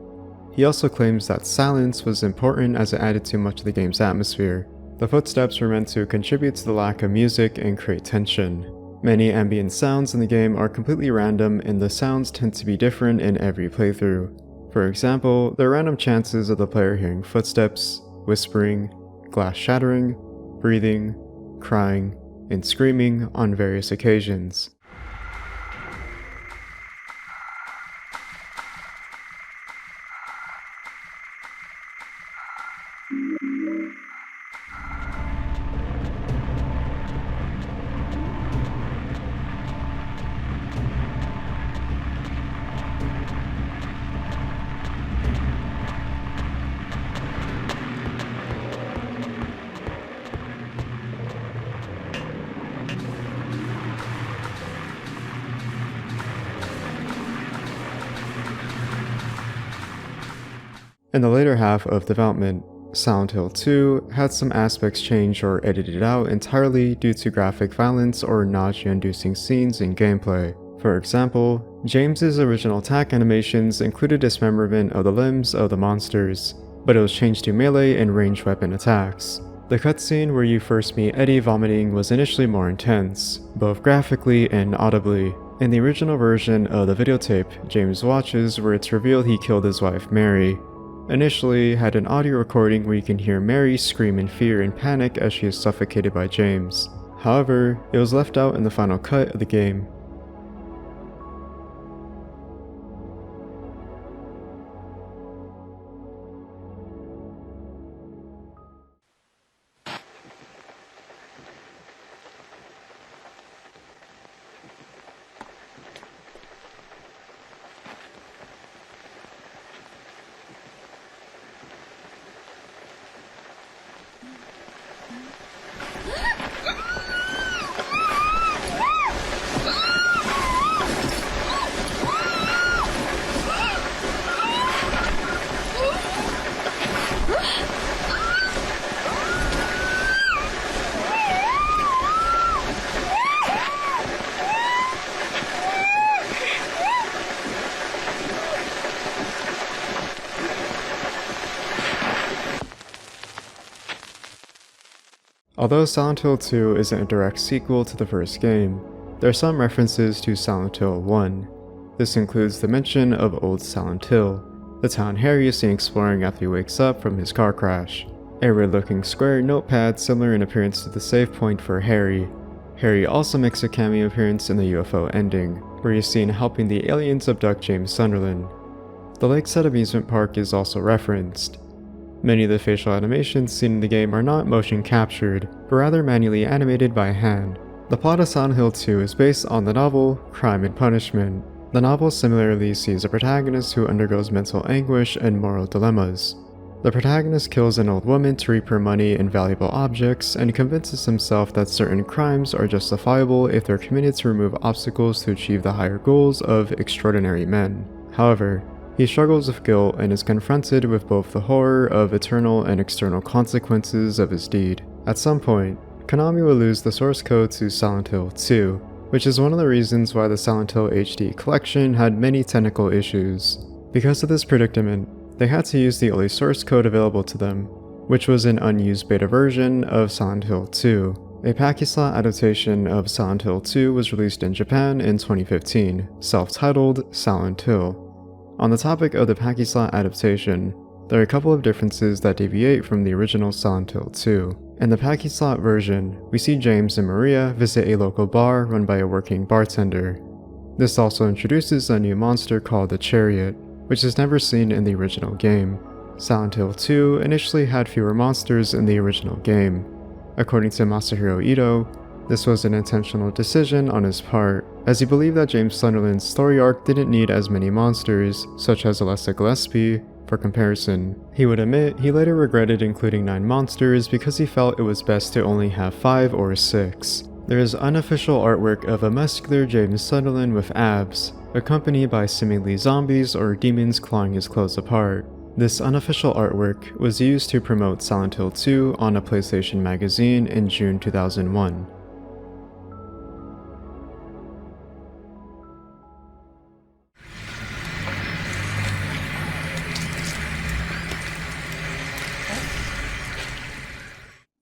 He also claims that silence was important as it added to much of the game's atmosphere. The footsteps were meant to contribute to the lack of music and create tension. Many ambient sounds in the game are completely random and the sounds tend to be different in every playthrough. For example, there are random chances of the player hearing footsteps, whispering, glass shattering, breathing, crying, and screaming on various occasions. In the later half of development, Silent Hill 2 had some aspects changed or edited out entirely due to graphic violence or nausea-inducing scenes in gameplay. For example, James's original attack animations included dismemberment of the limbs of the monsters, but it was changed to melee and ranged weapon attacks. The cutscene where you first meet Eddie vomiting was initially more intense, both graphically and audibly. In the original version of the videotape James watches where it's revealed he killed his wife Mary, initially had an audio recording where you can hear Mary scream in fear and panic as she is suffocated by James. However, it was left out in the final cut of the game. Although Silent Hill 2 isn't a direct sequel to the first game, there are some references to Silent Hill 1. This includes the mention of Old Silent Hill, the town Harry is seen exploring after he wakes up from his car crash. A weird-looking square notepad similar in appearance to the save point for Harry. Harry also makes a cameo appearance in the UFO ending, where he's seen helping the aliens abduct James Sunderland. The Lakeside amusement park is also referenced. Many of the facial animations seen in the game are not motion captured, but rather manually animated by hand. The plot of Silent Hill 2 is based on the novel Crime and Punishment. The novel similarly sees a protagonist who undergoes mental anguish and moral dilemmas. The protagonist kills an old woman to reap her money and valuable objects and convinces himself that certain crimes are justifiable if they're committed to remove obstacles to achieve the higher goals of extraordinary men. However, he struggles with guilt and is confronted with both the horror of eternal and external consequences of his deed. At some point, Konami will lose the source code to Silent Hill 2, which is one of the reasons why the Silent Hill HD collection had many technical issues. Because of this predicament, they had to use the only source code available to them, which was an unused beta version of Silent Hill 2. A Pakislot adaptation of Silent Hill 2 was released in Japan in 2015, self-titled Silent Hill. On the topic of the Pakislot adaptation, There are a couple of differences that deviate from the original Silent Hill 2. In the Packy Slot version, we see James and Maria visit a local bar run by a working bartender. This also introduces a new monster called the Chariot, which is never seen in the original game. Silent Hill 2 initially had fewer monsters in the original game. According to Masahiro Ito, this was an intentional decision on his part, as he believed that James Sunderland's story arc didn't need as many monsters, such as Alessa Gillespie, for comparison. He would admit he later regretted including 9 monsters because he felt it was best to only have 5 or 6. There is unofficial artwork of a muscular James Sunderland with abs, accompanied by seemingly zombies or demons clawing his clothes apart. This unofficial artwork was used to promote Silent Hill 2 on a PlayStation magazine in June 2001.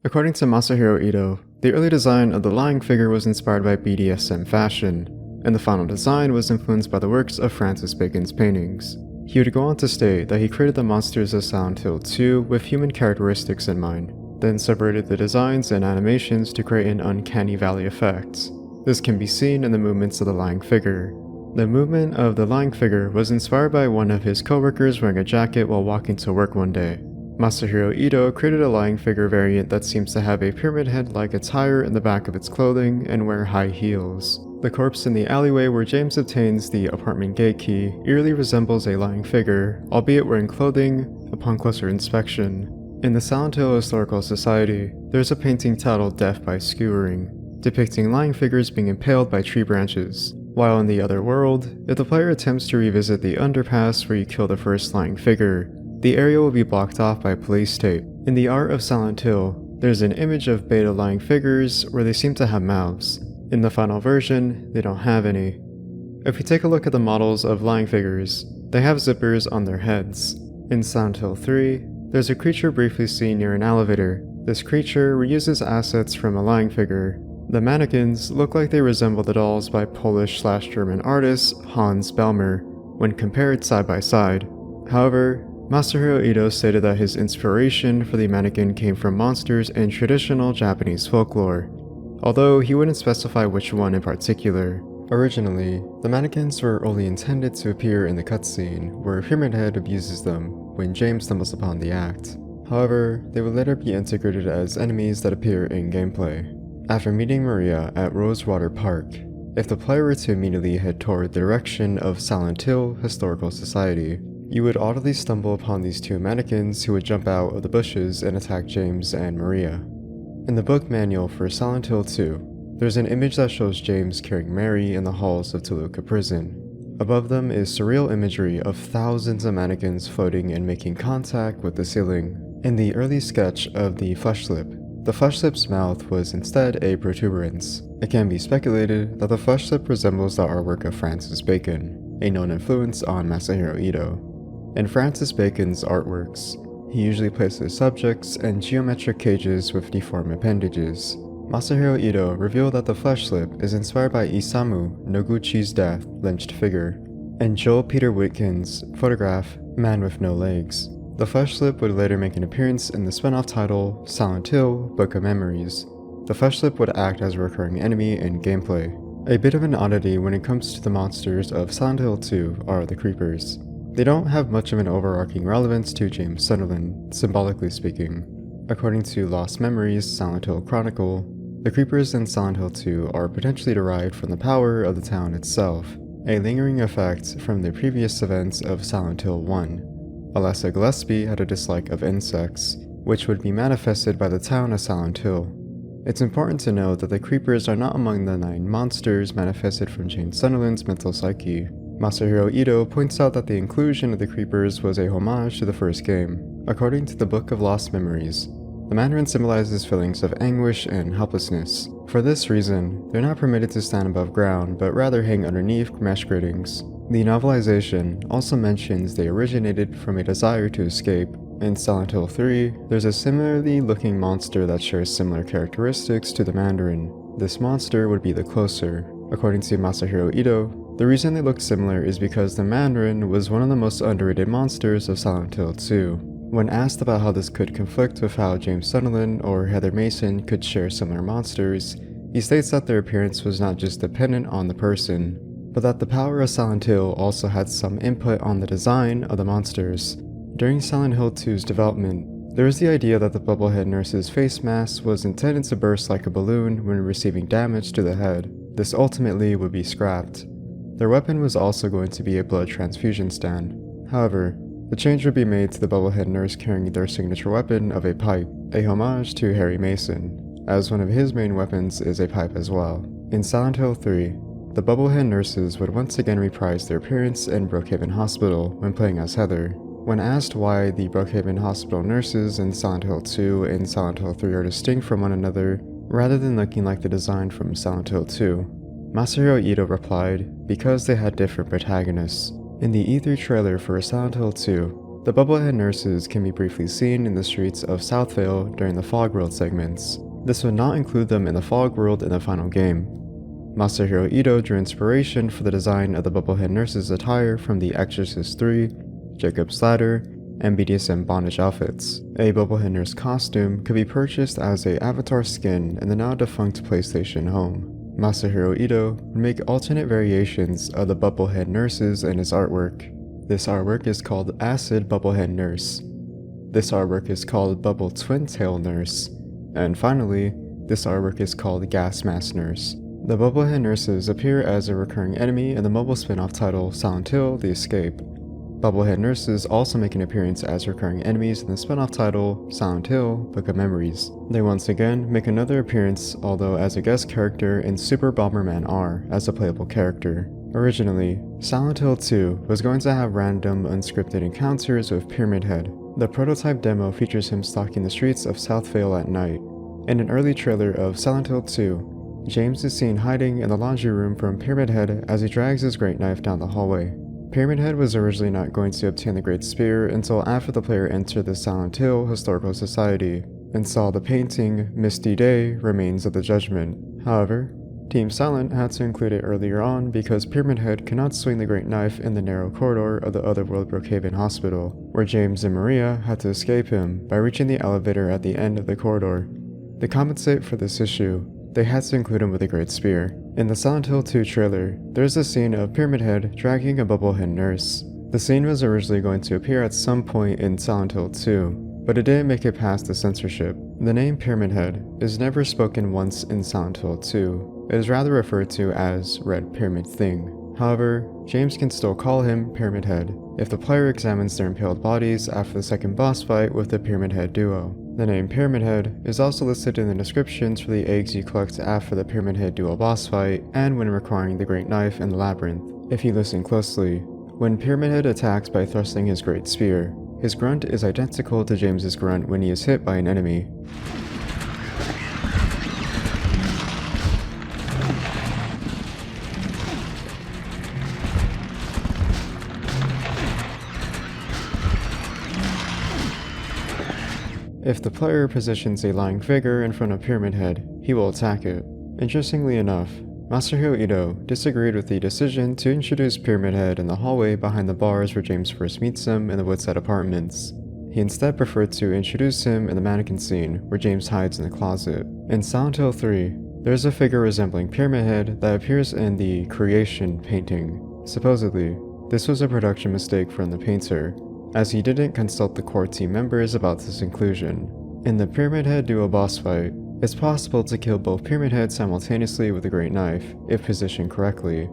According to Masahiro Ito, the early design of the lying figure was inspired by BDSM fashion, and the final design was influenced by the works of Francis Bacon's paintings. He would go on to state that he created the monsters of Silent Hill 2 with human characteristics in mind, then separated the designs and animations to create an uncanny valley effect. This can be seen in the movements of the lying figure. The movement of the lying figure was inspired by one of his co-workers wearing a jacket while walking to work one day. Masahiro Ito created a lying figure variant that seems to have a pyramid head-like attire in the back of its clothing and wear high heels. The corpse in the alleyway where James obtains the apartment gate key eerily resembles a lying figure, albeit wearing clothing, upon closer inspection. In the Silent Hill Historical Society, there's a painting titled Death by Skewering, depicting lying figures being impaled by tree branches. While in the other world, if the player attempts to revisit the underpass where you kill the first lying figure, the area will be blocked off by police tape. In the art of Silent Hill, there's an image of beta lying figures where they seem to have mouths. In the final version, they don't have any. If we take a look at the models of lying figures, they have zippers on their heads. In Silent Hill 3, there's a creature briefly seen near an elevator. This creature reuses assets from a lying figure. The mannequins look like they resemble the dolls by Polish/German artist Hans Bellmer when compared side by side. However, Masahiro Ito stated that his inspiration for the mannequin came from monsters in traditional Japanese folklore, although he wouldn't specify which one in particular. Originally, the mannequins were only intended to appear in the cutscene where Pyramid Head abuses them when James stumbles upon the act. However, they would later be integrated as enemies that appear in gameplay. After meeting Maria at Rosewater Park, if the player were to immediately head toward the direction of Silent Hill Historical Society, you would audibly stumble upon these 2 mannequins who would jump out of the bushes and attack James and Maria. In the book manual for Silent Hill 2, there's an image that shows James carrying Mary in the halls of Toluca Prison. Above them is surreal imagery of thousands of mannequins floating and making contact with the ceiling. In the early sketch of the flesh slip, the flesh slip's mouth was instead a protuberance. It can be speculated that the flesh slip resembles the artwork of Francis Bacon, a known influence on Masahiro Ito. In Francis Bacon's artworks, he usually places subjects in geometric cages with deformed appendages. Masahiro Ito revealed that the flesh slip is inspired by Isamu Noguchi's death lynched figure, and Joel Peter Whitkin's photograph Man with No Legs. The flesh slip would later make an appearance in the spin-off title Silent Hill Book of Memories. The flesh slip would act as a recurring enemy in gameplay. A bit of an oddity when it comes to the monsters of Silent Hill 2 are the creepers. They don't have much of an overarching relevance to James Sunderland, symbolically speaking. According to Lost Memories Silent Hill Chronicle, the creepers in Silent Hill 2 are potentially derived from the power of the town itself, a lingering effect from the previous events of Silent Hill 1. Alessa Gillespie had a dislike of insects, which would be manifested by the town of Silent Hill. It's important to note that the creepers are not among the 9 monsters manifested from James Sunderland's mental psyche. Masahiro Ito points out that the inclusion of the creepers was a homage to the first game. According to the Book of Lost Memories, the Mandarin symbolizes feelings of anguish and helplessness. For this reason, they're not permitted to stand above ground, but rather hang underneath mesh gratings. The novelization also mentions they originated from a desire to escape. In Silent Hill 3, there's a similarly looking monster that shares similar characteristics to the Mandarin. This monster would be the Closer. According to Masahiro Ito, the reason they look similar is because the Mandarin was one of the most underrated monsters of Silent Hill 2. When asked about how this could conflict with how James Sunderland or Heather Mason could share similar monsters, he states that their appearance was not just dependent on the person, but that the power of Silent Hill also had some input on the design of the monsters. During Silent Hill 2's development, there was the idea that the Bubblehead nurse's face mask was intended to burst like a balloon when receiving damage to the head. This ultimately would be scrapped. Their weapon was also going to be a blood transfusion stand. However, the change would be made to the Bubblehead nurse carrying their signature weapon of a pipe, a homage to Harry Mason, as one of his main weapons is a pipe as well. In Silent Hill 3, the Bubblehead nurses would once again reprise their appearance in Brookhaven Hospital when playing as Heather. When asked why the Brookhaven Hospital nurses in Silent Hill 2 and Silent Hill 3 are distinct from one another, rather than looking like the design from Silent Hill 2, Masahiro Ito replied, because they had different protagonists. In the E3 trailer for Silent Hill 2, the Bubblehead nurses can be briefly seen in the streets of Southvale during the Fog World segments. This would not include them in the Fog World in the final game. Masahiro Ito drew inspiration for the design of the Bubblehead nurses' attire from The Exorcist 3, Jacob's Ladder, and BDSM bondage outfits. A Bubblehead nurse costume could be purchased as a avatar skin in the now defunct PlayStation Home. Masahiro Ito would make alternate variations of the Bubblehead nurses in his artwork. This artwork is called Acid Bubblehead Nurse. This artwork is called Bubble Twin Tail Nurse. And finally, this artwork is called Gas Mask Nurse. The Bubblehead nurses appear as a recurring enemy in the mobile spin-off title Silent Hill: The Escape. Bubblehead nurses also make an appearance as recurring enemies in the spin-off title Silent Hill: Book of Memories. They once again make another appearance, although as a guest character in Super Bomberman R as a playable character. Originally, Silent Hill 2 was going to have random unscripted encounters with Pyramid Head. The prototype demo features him stalking the streets of Southvale at night. In an early trailer of Silent Hill 2, James is seen hiding in the laundry room from Pyramid Head as he drags his great knife down the hallway. Pyramid Head was originally not going to obtain the Great Spear until after the player entered the Silent Hill Historical Society and saw the painting Misty Day: Remains of the Judgment. However, Team Silent had to include it earlier on because Pyramid Head could not swing the Great Knife in the narrow corridor of the Otherworld Brookhaven Hospital, where James and Maria had to escape him by reaching the elevator at the end of the corridor. To compensate for this issue, they had to include him with a Great Spear. In the Silent Hill 2 trailer, there's a scene of Pyramid Head dragging a Bubblehead nurse. The scene was originally going to appear at some point in Silent Hill 2, but it didn't make it past the censorship. The name Pyramid Head is never spoken once in Silent Hill 2. It is rather referred to as Red Pyramid Thing. However, James can still call him Pyramid Head if the player examines their impaled bodies after the second boss fight with the Pyramid Head duo. The name Pyramid Head is also listed in the descriptions for the eggs you collect after the Pyramid Head duo boss fight and when requiring the Great Knife in the Labyrinth. If you listen closely, when Pyramid Head attacks by thrusting his Great Spear, his grunt is identical to James's grunt when he is hit by an enemy. If the player positions a lying figure in front of Pyramid Head, he will attack it. Interestingly enough, Masahiro Ito disagreed with the decision to introduce Pyramid Head in the hallway behind the bars where James first meets him in the Woodside Apartments. He instead preferred to introduce him in the mannequin scene where James hides in the closet. In Silent Hill 3, there's a figure resembling Pyramid Head that appears in the Creation painting. Supposedly, this was a production mistake from the painter, as he didn't consult the core team members about this inclusion. In the Pyramid Head duo boss fight, it's possible to kill both Pyramid Heads simultaneously with a Great Knife, if positioned correctly.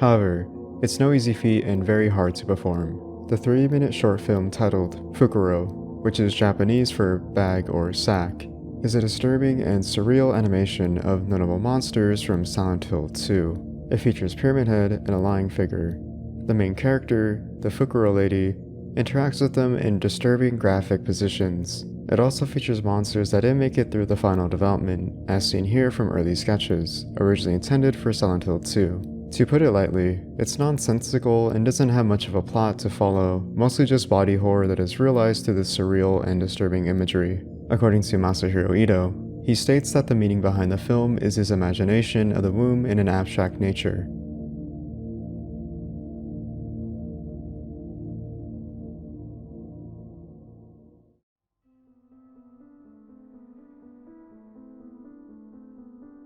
However, it's no easy feat and very hard to perform. The 3-minute short film titled Fukuro, which is Japanese for bag or sack, is a disturbing and surreal animation of notable monsters from Silent Hill 2. It features Pyramid Head and a lying figure. The main character, the Fukuro lady, interacts with them in disturbing graphic positions. It also features monsters that didn't make it through the final development, as seen here from early sketches, originally intended for Silent Hill 2. To put it lightly, it's nonsensical and doesn't have much of a plot to follow, mostly just body horror that is realized through the surreal and disturbing imagery. According to Masahiro Ito, he states that the meaning behind the film is his imagination of the womb in an abstract nature.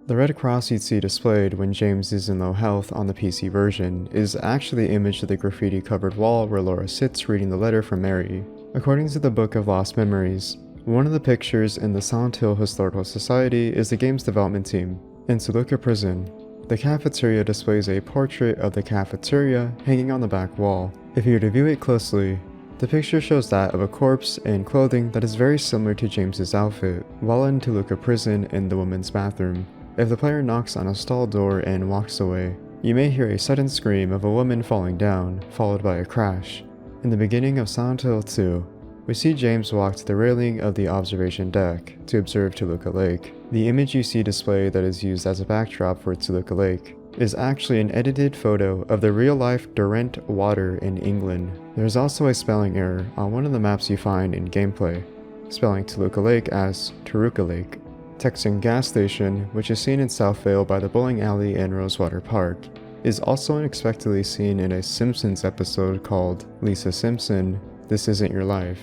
The red cross you'd see displayed when James is in low health on the PC version is actually the image of the graffiti-covered wall where Laura sits reading the letter from Mary. According to the Book of Lost Memories, one of the pictures in the Silent Hill Historical Society is the game's development team. In Toluca Prison, the cafeteria displays a portrait of the cafeteria hanging on the back wall. If you were to view it closely, the picture shows that of a corpse in clothing that is very similar to James's outfit while in Toluca Prison in the women's bathroom. If the player knocks on a stall door and walks away, you may hear a sudden scream of a woman falling down, followed by a crash. In the beginning of Silent Hill 2, we see James walk to the railing of the observation deck to observe Toluca Lake. The image you see displayed that is used as a backdrop for Toluca Lake is actually an edited photo of the real-life Derwent water in England. There is also a spelling error on one of the maps you find in gameplay, spelling Toluca Lake as Taruka Lake. Texan gas station, which is seen in Southvale by the bowling alley and Rosewater Park, is also unexpectedly seen in a Simpsons episode called Lisa Simpson, This Isn't Your Life.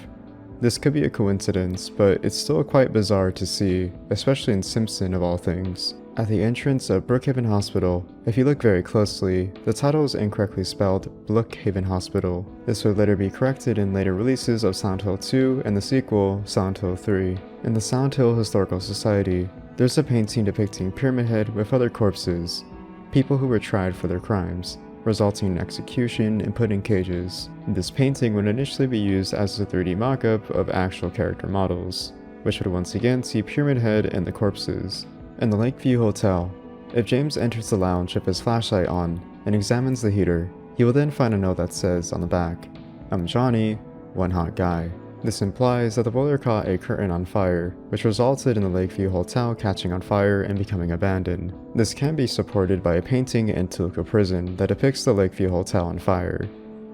This could be a coincidence, but it's still quite bizarre to see, especially in Simpson of all things. At the entrance of Brookhaven Hospital, if you look very closely, the title is incorrectly spelled Brookhaven Hospital. This would later be corrected in later releases of Silent Hill 2 and the sequel, Silent Hill 3. In the Silent Hill Historical Society, there's a painting depicting Pyramid Head with other corpses, people who were tried for their crimes, resulting in execution and put in cages. This painting would initially be used as a 3D mock-up of actual character models, which would once again see Pyramid Head and the corpses. In the Lakeview Hotel, if James enters the lounge with his flashlight on and examines the heater, he will then find a note that says on the back, "I'm Johnny, one hot guy." This implies that the boiler caught a curtain on fire, which resulted in the Lakeview Hotel catching on fire and becoming abandoned. This can be supported by a painting in Toluca Prison that depicts the Lakeview Hotel on fire.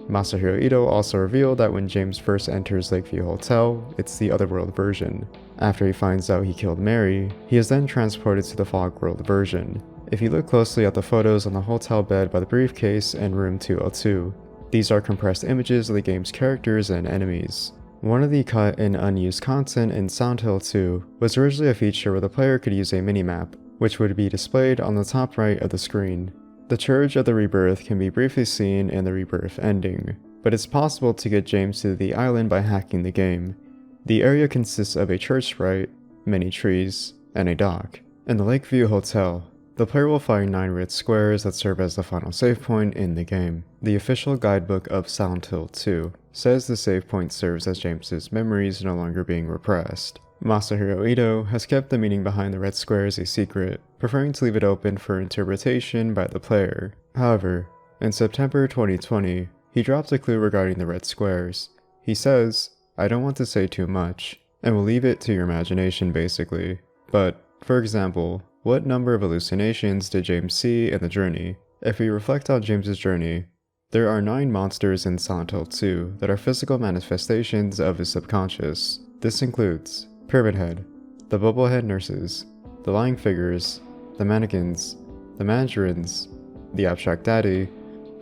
Masahiro Ito also revealed that when James first enters Lakeview Hotel, it's the Otherworld version. After he finds out he killed Mary, he is then transported to the Fogworld version. If you look closely at the photos on the hotel bed by the briefcase and room 202, these are compressed images of the game's characters and enemies. One of the cut and unused content in Silent Hill 2 was originally a feature where the player could use a minimap, which would be displayed on the top right of the screen. The Church of the Rebirth can be briefly seen in the Rebirth ending, but it's possible to get James to the island by hacking the game. The area consists of a church sprite, many trees, and a dock. In the Lakeview Hotel, the player will find 9 red squares that serve as the final save point in the game. The official guidebook of Silent Hill 2 says the save point serves as James's memories no longer being repressed. Masahiro Ito has kept the meaning behind the red squares a secret, preferring to leave it open for interpretation by the player. However, in September 2020, he dropped a clue regarding the red squares. He says, "I don't want to say too much, and will leave it to your imagination basically. But, for example, what number of hallucinations did James see in the journey? If we reflect on James's journey, there are 9 monsters in Silent Hill 2 that are physical manifestations of his subconscious. This includes Pyramid Head, the Bubblehead nurses, the lying figures, the mannequins, the mandarins, the abstract daddy,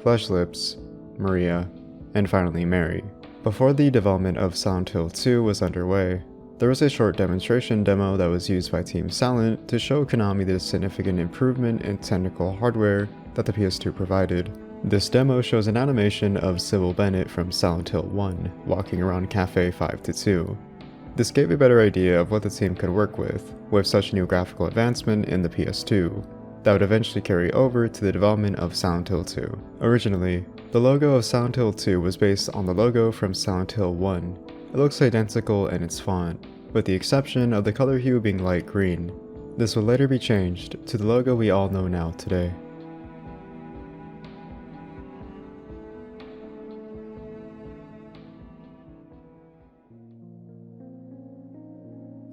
Flesh Lips, Maria, and finally Mary." Before the development of Silent Hill 2 was underway, there was a short demonstration demo that was used by Team Silent to show Konami the significant improvement in technical hardware that the PS2 provided. This demo shows an animation of Sybil Bennett from Silent Hill 1 walking around Cafe 5-2. This gave a better idea of what the team could work with such new graphical advancement in the PS2, that would eventually carry over to the development of Silent Hill 2. Originally, the logo of Silent Hill 2 was based on the logo from Silent Hill 1. It looks identical in its font, with the exception of the color hue being light green. This would later be changed to the logo we all know now today.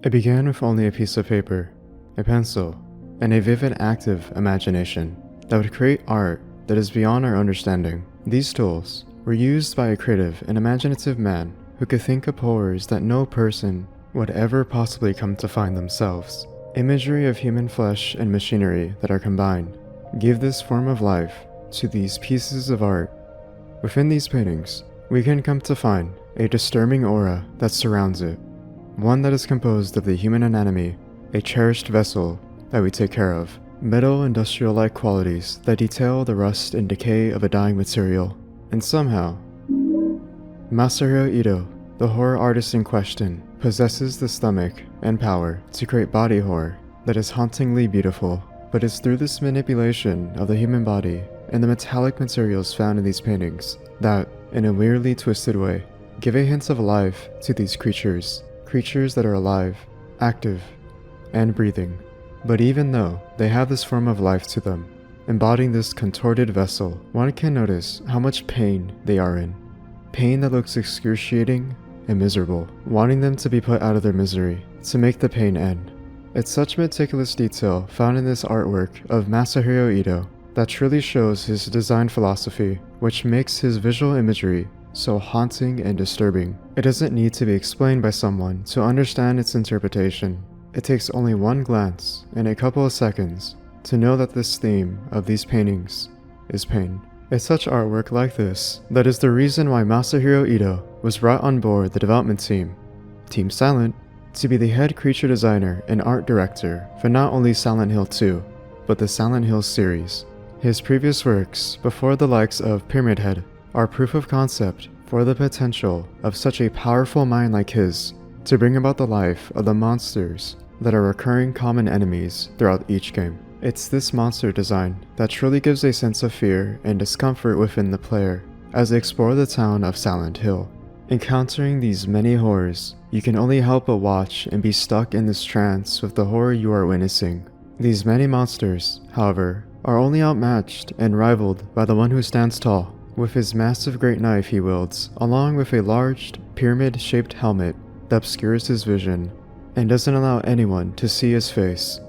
It began with only a piece of paper, a pencil, and a vivid, active imagination that would create art that is beyond our understanding. These tools were used by a creative and imaginative man who could think up horrors that no person would ever possibly come to find themselves. Imagery of human flesh and machinery that are combined give this form of life to these pieces of art. Within these paintings, we can come to find a disturbing aura that surrounds it. One that is composed of the human anatomy, a cherished vessel that we take care of. metal industrial-like qualities that detail the rust and decay of a dying material. And somehow, Masahiro Ito, the horror artist in question, possesses the stomach and power to create body horror that is hauntingly beautiful. But it's through this manipulation of the human body and the metallic materials found in these paintings that, in a weirdly twisted way, give a hint of life to these creatures that are alive, active, and breathing. But even though they have this form of life to them, embodying this contorted vessel, one can notice how much pain they are in. Pain that looks excruciating and miserable, wanting them to be put out of their misery, to make the pain end. It's such meticulous detail found in this artwork of Masahiro Ito that truly shows his design philosophy, which makes his visual imagery so haunting and disturbing. It doesn't need to be explained by someone to understand its interpretation. It takes only one glance and a couple of seconds to know that this theme of these paintings is pain. It's such artwork like this that is the reason why Masahiro Ito was brought on board the development team, Team Silent, to be the head creature designer and art director for not only Silent Hill 2, but the Silent Hill series. His previous works, before the likes of Pyramid Head, are proof of concept for the potential of such a powerful mind like his to bring about the life of the monsters that are recurring common enemies throughout each game. It's this monster design that truly gives a sense of fear and discomfort within the player as they explore the town of Silent Hill. Encountering these many horrors, you can only help but watch and be stuck in this trance with the horror you are witnessing. These many monsters, however, are only outmatched and rivaled by the one who stands tall, with his massive great knife he wields, along with a large, pyramid-shaped helmet that obscures his vision and doesn't allow anyone to see his face.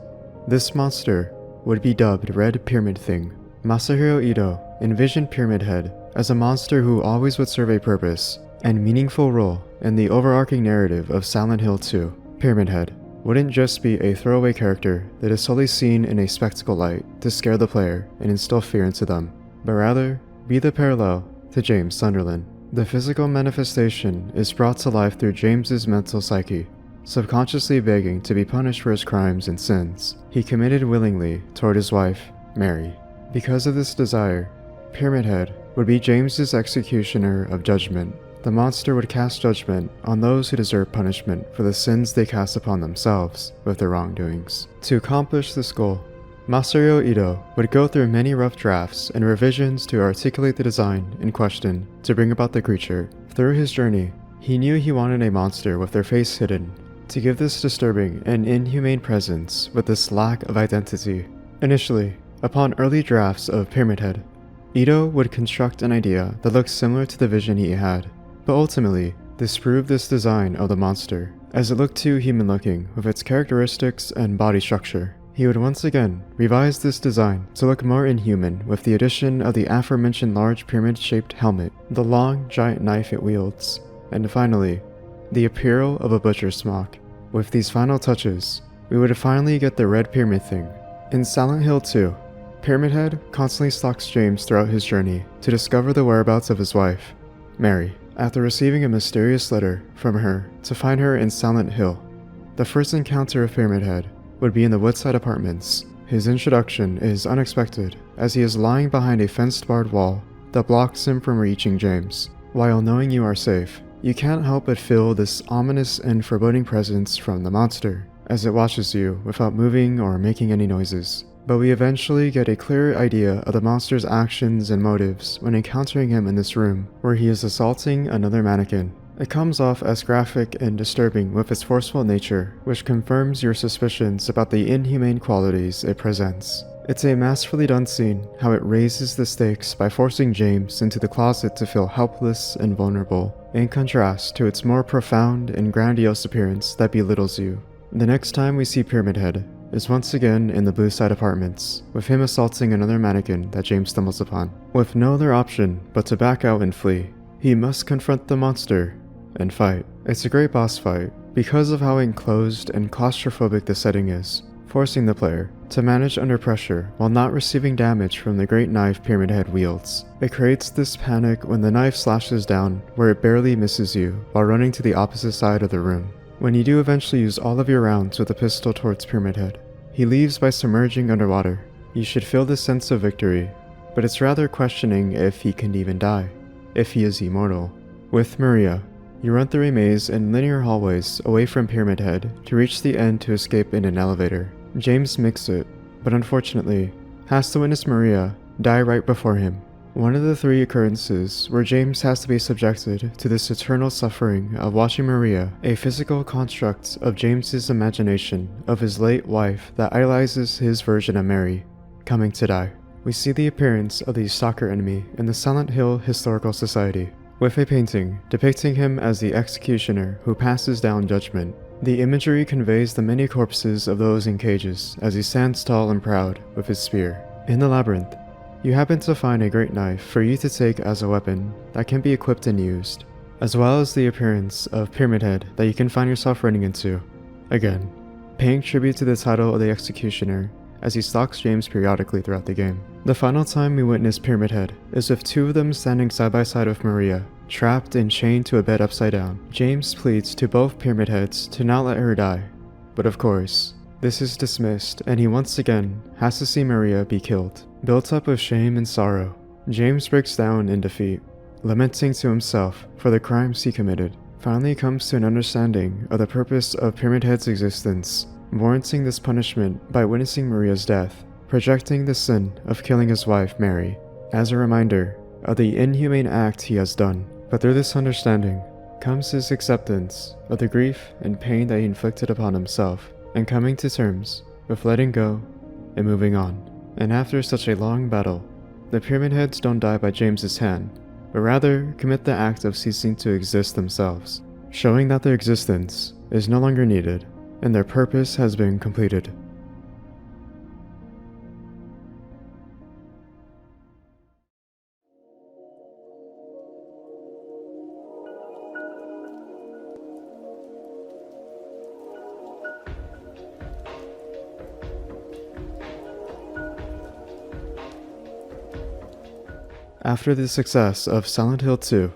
This monster would be dubbed Red Pyramid Thing. Masahiro Ito envisioned Pyramid Head as a monster who always would serve a purpose and meaningful role in the overarching narrative of Silent Hill 2. Pyramid Head wouldn't just be a throwaway character that is solely seen in a spectacle light to scare the player and instill fear into them, but rather be the parallel to James Sunderland. The physical manifestation is brought to life through James's mental psyche, subconsciously begging to be punished for his crimes and sins he committed willingly toward his wife, Mary. Because of this desire, Pyramid Head would be James's executioner of judgment. The monster would cast judgment on those who deserve punishment for the sins they cast upon themselves with their wrongdoings. To accomplish this goal, Masahiro Ito would go through many rough drafts and revisions to articulate the design in question to bring about the creature. Through his journey, he knew he wanted a monster with their face hidden, to give this disturbing and inhumane presence with this lack of identity. Initially, upon early drafts of Pyramid Head, Ito would construct an idea that looked similar to the vision he had, but ultimately disproved this design of the monster, as it looked too human-looking with its characteristics and body structure. He would once again revise this design to look more inhuman with the addition of the aforementioned large pyramid-shaped helmet, the long, giant knife it wields, and finally, the apparel of a butcher's smock. With these final touches, we would finally get the Red Pyramid Thing. In Silent Hill 2, Pyramid Head constantly stalks James throughout his journey to discover the whereabouts of his wife, Mary, after receiving a mysterious letter from her to find her in Silent Hill. The first encounter of Pyramid Head would be in the Woodside Apartments. His introduction is unexpected as he is lying behind a fenced barred wall that blocks him from reaching James. While knowing you are safe, you can't help but feel this ominous and foreboding presence from the monster as it watches you without moving or making any noises. But we eventually get a clearer idea of the monster's actions and motives when encountering him in this room where he is assaulting another mannequin. It comes off as graphic and disturbing with its forceful nature, which confirms your suspicions about the inhumane qualities it presents. It's a masterfully done scene how it raises the stakes by forcing James into the closet to feel helpless and vulnerable, in contrast to its more profound and grandiose appearance that belittles you. The next time we see Pyramid Head is once again in the Blueside Apartments, with him assaulting another mannequin that James stumbles upon. With no other option but to back out and flee, he must confront the monster and fight. It's a great boss fight because of how enclosed and claustrophobic the setting is, forcing the player to manage under pressure while not receiving damage from the great knife Pyramid Head wields. It creates this panic when the knife slashes down where it barely misses you while running to the opposite side of the room. When you do eventually use all of your rounds with the pistol towards Pyramid Head, he leaves by submerging underwater You should feel this sense of victory, but it's rather questioning if he can even die, if he is immortal. With Maria, you run through a maze in linear hallways away from Pyramid Head to reach the end to escape in an elevator. James makes it, but unfortunately, has to witness Maria die right before him. One of the 3 occurrences where James has to be subjected to this eternal suffering of watching Maria, a physical construct of James's imagination of his late wife that idolizes his version of Mary, coming to die. We see the appearance of the stalker enemy in the Silent Hill Historical Society, with a painting depicting him as the executioner who passes down judgment. The imagery conveys the many corpses of those in cages as he stands tall and proud with his spear. In the labyrinth, you happen to find a great knife for you to take as a weapon that can be equipped and used, as well as the appearance of Pyramid Head that you can find yourself running into. Again, paying tribute to the title of the executioner as he stalks James periodically throughout the game. The final time we witness Pyramid Head is with 2 of them standing side by side with Maria, trapped and chained to a bed upside down. James pleads to both Pyramid Heads to not let her die, but of course, this is dismissed and he once again has to see Maria be killed. Built up with shame and sorrow, James breaks down in defeat, lamenting to himself for the crimes he committed. Finally comes to an understanding of the purpose of Pyramid Head's existence, warranting this punishment by witnessing Maria's death, projecting the sin of killing his wife Mary as a reminder of the inhumane act he has done. But through this understanding comes his acceptance of the grief and pain that he inflicted upon himself, and coming to terms with letting go and moving on. And after such a long battle, the Pyramid Heads don't die by James's hand, but rather commit the act of ceasing to exist themselves, showing that their existence is no longer needed and their purpose has been completed. After the success of Silent Hill 2,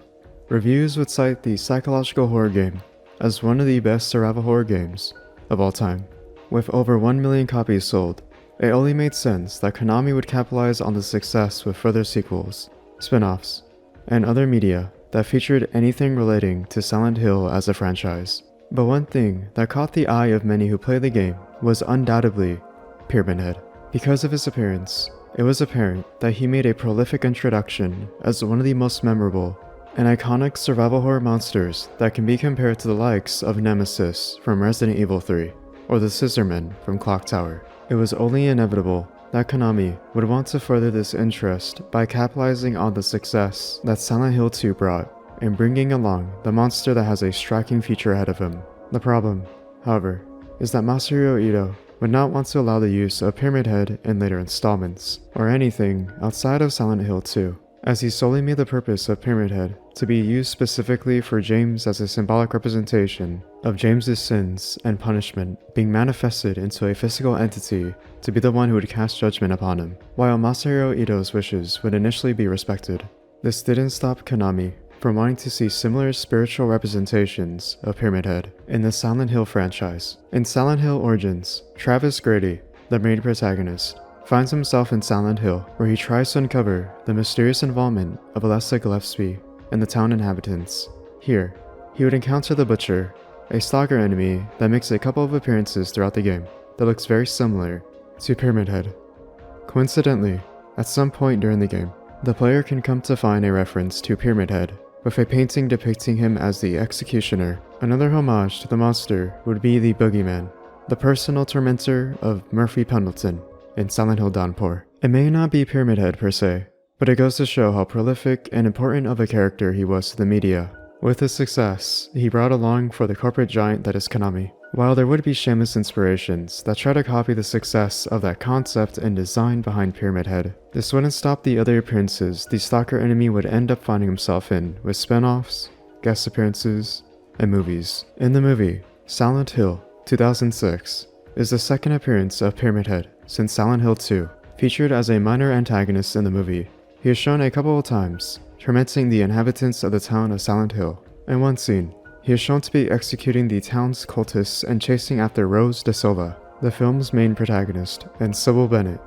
reviews would cite the psychological horror game as one of the best survival horror games of all time. With over 1 million copies sold, it only made sense that Konami would capitalize on the success with further sequels, spin-offs, and other media that featured anything relating to Silent Hill as a franchise. But one thing that caught the eye of many who played the game was undoubtedly Pyramid Head. Because of his appearance, it was apparent that he made a prolific introduction as one of the most memorable and iconic survival horror monsters that can be compared to the likes of Nemesis from Resident Evil 3 or the Scissorman from Clock Tower. It was only inevitable that Konami would want to further this interest by capitalizing on the success that Silent Hill 2 brought and bringing along the monster that has a striking future ahead of him. The problem, however, is that Masahiro Ito would not want to allow the use of Pyramid Head in later installments, or anything outside of Silent Hill 2, as he solely made the purpose of Pyramid Head to be used specifically for James as a symbolic representation of James's sins and punishment being manifested into a physical entity to be the one who would cast judgment upon him, while Masahiro Ito's wishes would initially be respected. This didn't stop Konami from wanting to see similar spiritual representations of Pyramid Head in the Silent Hill franchise. In Silent Hill Origins, Travis Grady, the main protagonist, finds himself in Silent Hill, where he tries to uncover the mysterious involvement of Alessa Gillespie and the town inhabitants. Here, he would encounter the Butcher, a stalker enemy that makes a couple of appearances throughout the game that looks very similar to Pyramid Head. Coincidentally, at some point during the game, the player can come to find a reference to Pyramid Head with a painting depicting him as the executioner. Another homage to the monster would be the Boogeyman, the personal tormentor of Murphy Pendleton in Silent Hill Downpour. It may not be Pyramid Head per se, but it goes to show how prolific and important of a character he was to the media. With his success, he brought along for the corporate giant that is Konami. While there would be shameless inspirations that try to copy the success of that concept and design behind Pyramid Head, this wouldn't stop the other appearances the stalker enemy would end up finding himself in with spin-offs, guest appearances, and movies. In the movie, Silent Hill 2006 is the second appearance of Pyramid Head since Silent Hill 2. Featured as a minor antagonist in the movie, he is shown a couple of times, tormenting the inhabitants of the town of Silent Hill. In one scene, he is shown to be executing the town's cultists and chasing after Rose Da Silva, the film's main protagonist, and Sybil Bennett,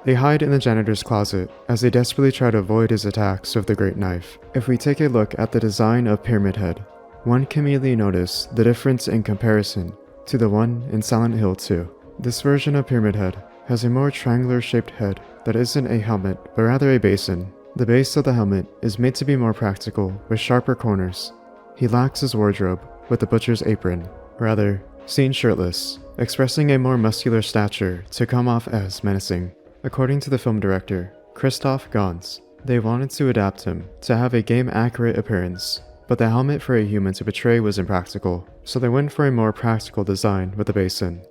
They hide in the janitor's closet as they desperately try to avoid his attacks with the Great Knife. If we take a look at the design of Pyramid Head, one can immediately notice the difference in comparison to the one in Silent Hill 2. This version of Pyramid Head has a more triangular shaped head that isn't a helmet but rather a basin. The base of the helmet is made to be more practical with sharper corners. He lacks his wardrobe with the butcher's apron, rather seen shirtless, expressing a more muscular stature to come off as menacing. According to the film director, Christoph Gans, they wanted to adapt him to have a game-accurate appearance, but the helmet for a human to portray was impractical, so they went for a more practical design with the basin.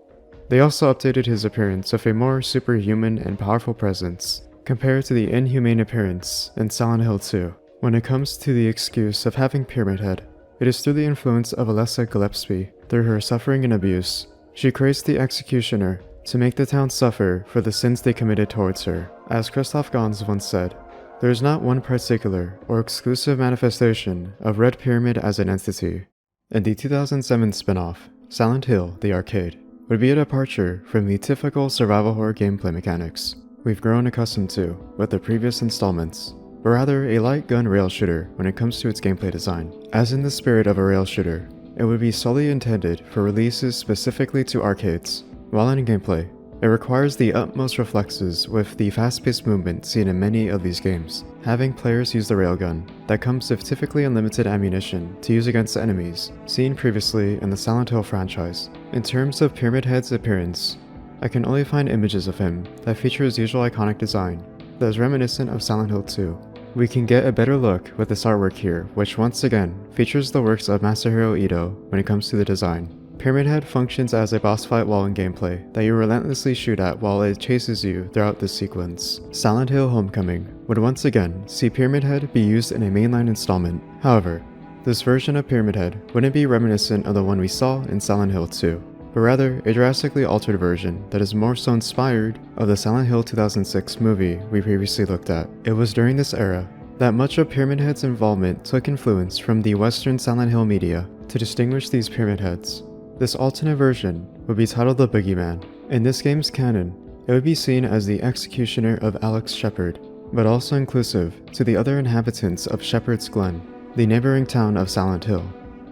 They also updated his appearance with a more superhuman and powerful presence, compared to the inhumane appearance in Silent Hill 2. When it comes to the excuse of having Pyramid Head, it is through the influence of Alessa Gillespie. Through her suffering and abuse, she creates the executioner to make the town suffer for the sins they committed towards her. As Christoph Gans once said, there is not one particular or exclusive manifestation of Red Pyramid as an entity. In the 2007 spin-off, Silent Hill: The Arcade would be a departure from the typical survival horror gameplay mechanics we've grown accustomed to with the previous installments, but rather a light gun rail shooter when it comes to its gameplay design. As in the spirit of a rail shooter, it would be solely intended for releases specifically to arcades. While in gameplay, it requires the utmost reflexes with the fast-paced movement seen in many of these games, having players use the railgun that comes with typically unlimited ammunition to use against enemies, seen previously in the Silent Hill franchise. In terms of Pyramid Head's appearance, I can only find images of him that feature his usual iconic design that is reminiscent of Silent Hill 2. We can get a better look with this artwork here, which once again features the works of Masahiro Ito when it comes to the design. Pyramid Head functions as a boss fight wall in gameplay that you relentlessly shoot at while it chases you throughout this sequence. Silent Hill Homecoming would once again see Pyramid Head be used in a mainline installment. However, this version of Pyramid Head wouldn't be reminiscent of the one we saw in Silent Hill 2, but rather a drastically altered version that is more so inspired of the Silent Hill 2006 movie we previously looked at. It was during this era that much of Pyramid Head's involvement took influence from the Western Silent Hill media to distinguish these Pyramid Heads. This alternate version would be titled The Boogeyman. In this game's canon, it would be seen as the executioner of Alex Shepard, but also inclusive to the other inhabitants of Shepherd's Glen, the neighboring town of Silent Hill.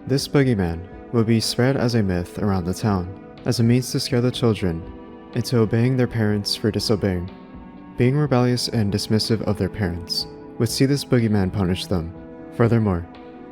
This Boogeyman would be spread as a myth around the town, as a means to scare the children into obeying their parents for disobeying. Being rebellious and dismissive of their parents would see this Boogeyman punish them. Furthermore,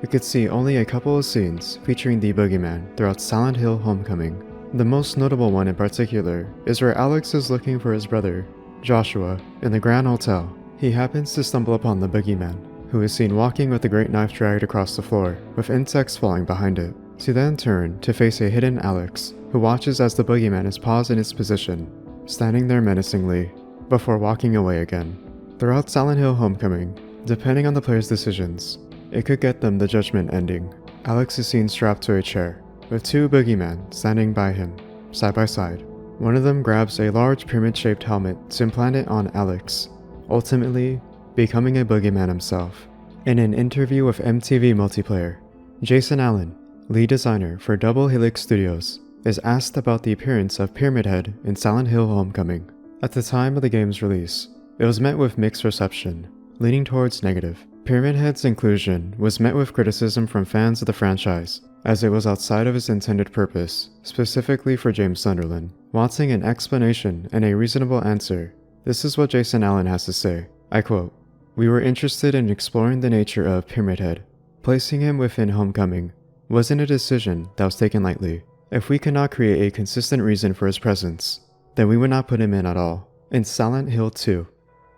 we could see only a couple of scenes featuring the Boogeyman throughout Silent Hill Homecoming. The most notable one in particular is where Alex is looking for his brother, Joshua, in the Grand Hotel. He happens to stumble upon the Boogeyman, who is seen walking with the Great Knife dragged across the floor, with insects falling behind it, to then turn to face a hidden Alex, who watches as the Boogeyman is paused in its position, standing there menacingly, before walking away again. Throughout Silent Hill Homecoming, depending on the player's decisions, it could get them the judgment ending. Alex is seen strapped to a chair, with two Boogeymen standing by him, side by side. One of them grabs a large pyramid-shaped helmet to implant it on Alex, ultimately becoming a Boogeyman himself. In an interview with MTV Multiplayer, Jason Allen, lead designer for Double Helix Studios, is asked about the appearance of Pyramid Head in Silent Hill Homecoming. At the time of the game's release, it was met with mixed reception, leaning towards negative. Pyramid Head's inclusion was met with criticism from fans of the franchise, as it was outside of its intended purpose, specifically for James Sunderland. Wanting an explanation and a reasonable answer, this is what Jason Allen has to say. I quote, "We were interested in exploring the nature of Pyramid Head. Placing him within Homecoming wasn't a decision that was taken lightly. If we could not create a consistent reason for his presence, then we would not put him in at all." In Silent Hill 2,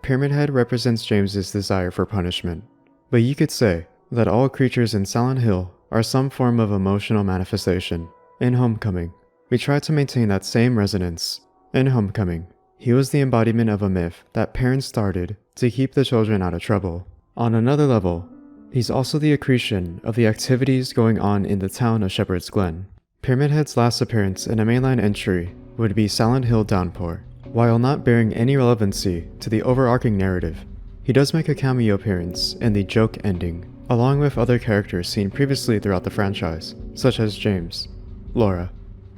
Pyramid Head represents James's desire for punishment. But you could say that all creatures in Silent Hill are some form of emotional manifestation. In Homecoming, we try to maintain that same resonance. In Homecoming, he was the embodiment of a myth that parents started to keep the children out of trouble. On another level, he's also the accretion of the activities going on in the town of Shepherd's Glen. Pyramid Head's last appearance in a mainline entry would be Silent Hill Downpour. While not bearing any relevancy to the overarching narrative, he does make a cameo appearance in the joke ending, along with other characters seen previously throughout the franchise, such as James, Laura,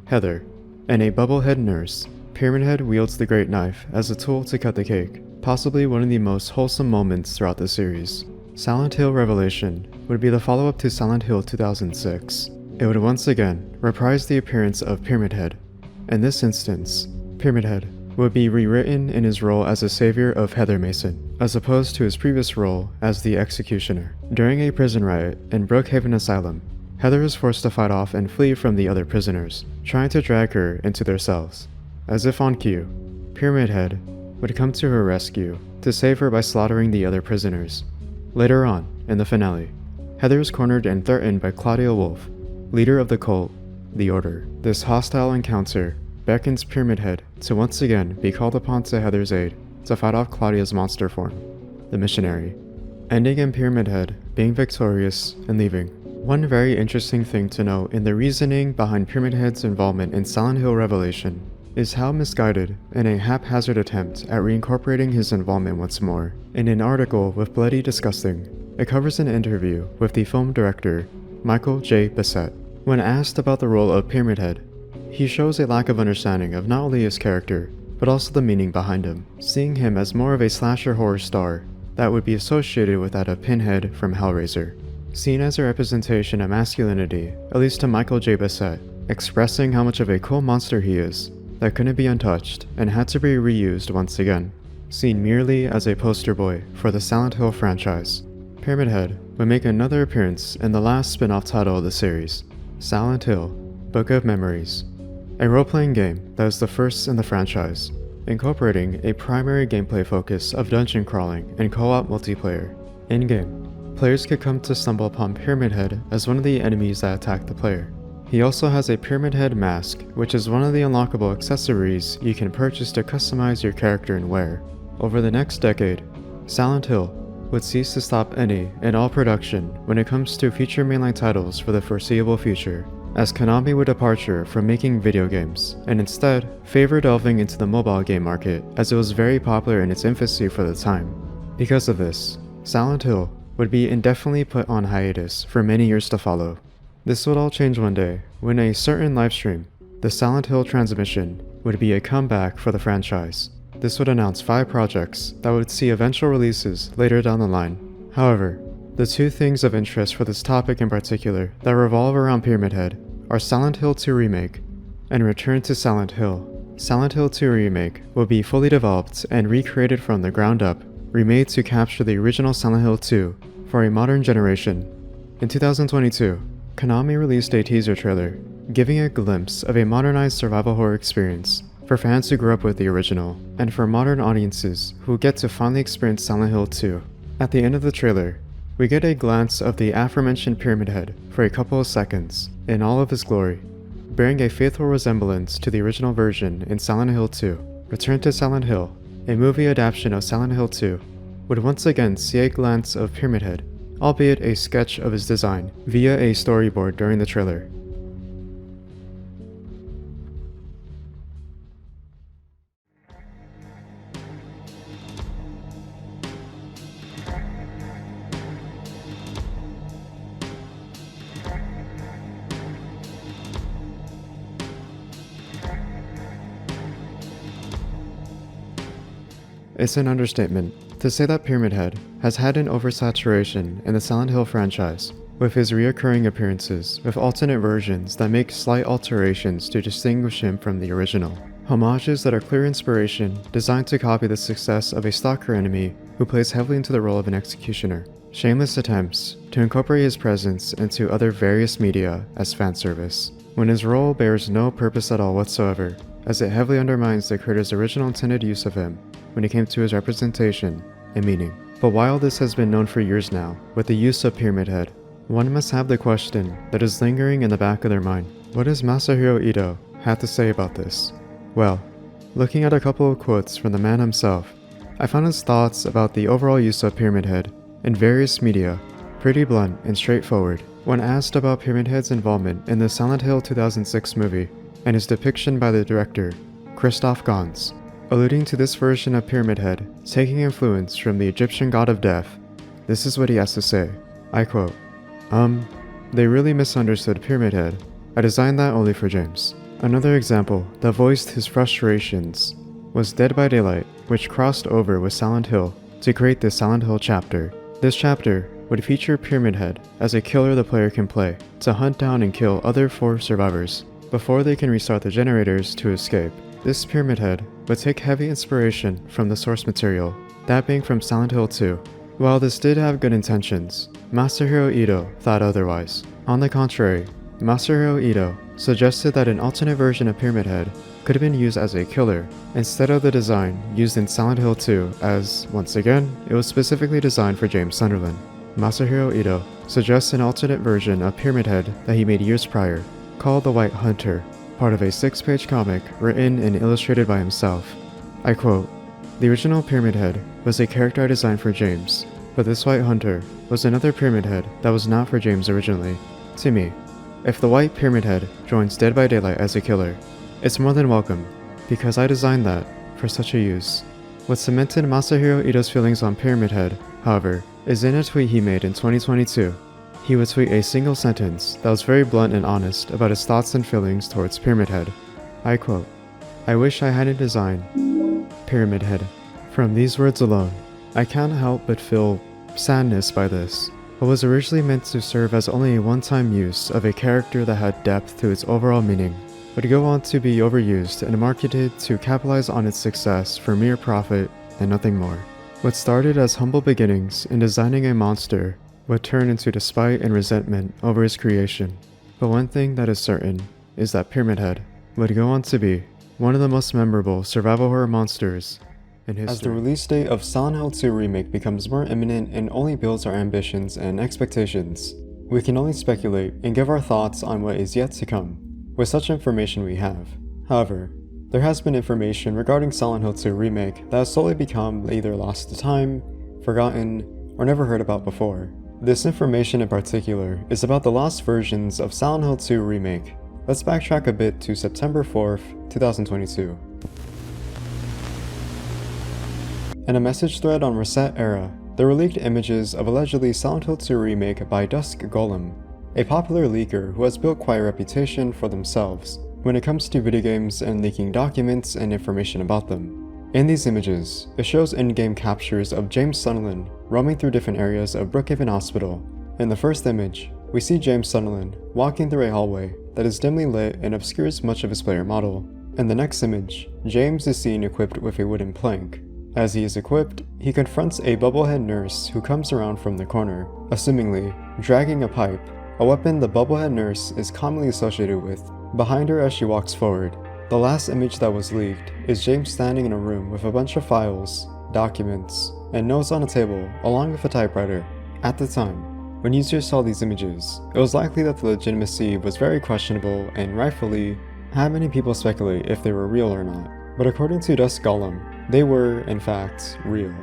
Heather, and a bubblehead nurse, Pyramid Head wields the Great Knife as a tool to cut the cake, possibly one of the most wholesome moments throughout the series. Silent Hill Revelation would be the follow-up to Silent Hill 2006. It would once again reprise the appearance of Pyramid Head. In this instance, Pyramid Head would be rewritten in his role as a savior of Heather Mason, as opposed to his previous role as the executioner. During a prison riot in Brookhaven Asylum, Heather is forced to fight off and flee from the other prisoners, trying to drag her into their cells. As if on cue, Pyramid Head would come to her rescue to save her by slaughtering the other prisoners. Later on, in the finale, Heather is cornered and threatened by Claudia Wolf, leader of the cult, The Order. This hostile encounter beckons Pyramid Head to once again be called upon to Heather's aid to fight off Claudia's monster form, the Missionary, ending in Pyramid Head being victorious and leaving. One very interesting thing to note in the reasoning behind Pyramid Head's involvement in Silent Hill Revelation is how misguided and a haphazard attempt at reincorporating his involvement once more. In an article with Bloody Disgusting, it covers an interview with the film director Michael J. Bissett. When asked about the role of Pyramid Head, he shows a lack of understanding of not only his character, but also the meaning behind him, seeing him as more of a slasher horror star that would be associated with that of Pinhead from Hellraiser. Seen as a representation of masculinity, at least to Michael J. Bissett, expressing how much of a cool monster he is, that couldn't be untouched and had to be reused once again. Seen merely as a poster boy for the Silent Hill franchise, Pyramid Head would make another appearance in the last spin-off title of the series, Silent Hill: Book of Memories, a role-playing game that was the first in the franchise, incorporating a primary gameplay focus of dungeon crawling and co-op multiplayer. In-game, players could come to stumble upon Pyramid Head as one of the enemies that attack the player. He also has a Pyramid Head mask, which is one of the unlockable accessories you can purchase to customize your character and wear. Over the next decade, Silent Hill would cease to stop any and all production when it comes to future mainline titles for the foreseeable future, as Konami would departure from making video games, and instead favor delving into the mobile game market as it was very popular in its infancy for the time. Because of this, Silent Hill would be indefinitely put on hiatus for many years to follow. This would all change one day, when a certain livestream, the Silent Hill Transmission, would be a comeback for the franchise. This would announce 5 projects that would see eventual releases later down the line. However, the 2 things of interest for this topic in particular that revolve around Pyramid Head are Silent Hill 2 Remake and Return to Silent Hill. Silent Hill 2 Remake will be fully developed and recreated from the ground up, remade to capture the original Silent Hill 2 for a modern generation. In 2022, Konami released a teaser trailer, giving a glimpse of a modernized survival horror experience for fans who grew up with the original, and for modern audiences who get to finally experience Silent Hill 2. At the end of the trailer, we get a glance of the aforementioned Pyramid Head for a couple of seconds, in all of his glory, bearing a faithful resemblance to the original version in Silent Hill 2. Return to Silent Hill, a movie adaptation of Silent Hill 2, would once again see a glance of Pyramid Head, albeit a sketch of his design, via a storyboard during the trailer. It's an understatement to say that Pyramid Head has had an oversaturation in the Silent Hill franchise, with his reoccurring appearances with alternate versions that make slight alterations to distinguish him from the original. Homages that are clear inspiration designed to copy the success of a stalker enemy who plays heavily into the role of an executioner. Shameless attempts to incorporate his presence into other various media as fan service, when his role bears no purpose at all whatsoever, as it heavily undermines the creator's original intended use of him when it came to his representation and meaning. But while this has been known for years now, with the use of Pyramid Head, one must have the question that is lingering in the back of their mind. What does Masahiro Ito have to say about this? Well, looking at a couple of quotes from the man himself, I found his thoughts about the overall use of Pyramid Head in various media pretty blunt and straightforward. When asked about Pyramid Head's involvement in the Silent Hill 2006 movie and his depiction by the director, Christoph Gans, alluding to this version of Pyramid Head taking influence from the Egyptian god of death, this is what he has to say. I quote, They really misunderstood Pyramid Head. I designed that only for James. Another example that voiced his frustrations was Dead by Daylight, which crossed over with Silent Hill to create the Silent Hill chapter. This chapter would feature Pyramid Head as a killer the player can play to hunt down and kill other 4 survivors before they can restart the generators to escape. This Pyramid Head would take heavy inspiration from the source material, that being from Silent Hill 2. While this did have good intentions, Masahiro Ito thought otherwise. On the contrary, Masahiro Ito suggested that an alternate version of Pyramid Head could have been used as a killer, instead of the design used in Silent Hill 2 as, once again, it was specifically designed for James Sunderland. Masahiro Ito suggests an alternate version of Pyramid Head that he made years prior, called The White Hunter, part of a 6-page comic written and illustrated by himself. I quote, "The original Pyramid Head was a character I designed for James, but this White Hunter was another Pyramid Head that was not for James originally. To me, if the White Pyramid Head joins Dead by Daylight as a killer, it's more than welcome, because I designed that for such a use." What cemented Masahiro Ito's feelings on Pyramid Head, however, is in a tweet he made in 2022. He would tweet a single sentence that was very blunt and honest about his thoughts and feelings towards Pyramid Head. I quote, "I wish I hadn't designed Pyramid Head." From these words alone, I can't help but feel sadness by this. What was originally meant to serve as only a one-time use of a character that had depth to its overall meaning would go on to be overused and marketed to capitalize on its success for mere profit and nothing more. What started as humble beginnings in designing a monster would turn into despite and resentment over his creation. But one thing that is certain is that Pyramid Head would go on to be one of the most memorable survival horror monsters in history. As the release date of Silent Hill 2 Remake becomes more imminent and only builds our ambitions and expectations, we can only speculate and give our thoughts on what is yet to come, with such information we have. However, there has been information regarding Silent Hill 2 Remake that has slowly become either lost to time, forgotten, or never heard about before. This information in particular is about the lost versions of Silent Hill 2 Remake. Let's backtrack a bit to September 4th, 2022. In a message thread on Reset Era, there were leaked images of allegedly Silent Hill 2 Remake by Dusk Golem, a popular leaker who has built quite a reputation for themselves when it comes to video games and leaking documents and information about them. In these images, it shows in-game captures of James Sunderland roaming through different areas of Brookhaven Hospital. In the first image, we see James Sunderland walking through a hallway that is dimly lit and obscures much of his player model. In the next image, James is seen equipped with a wooden plank. As he is equipped, he confronts a bubblehead nurse who comes around from the corner, assumingly dragging a pipe, a weapon the bubblehead nurse is commonly associated with, behind her as she walks forward. The last image that was leaked is James standing in a room with a bunch of files, documents, and notes on a table along with a typewriter. At the time, when users saw these images, it was likely that the legitimacy was very questionable and rightfully had many people speculate if they were real or not. But according to Dusk Golem, they were, in fact, real.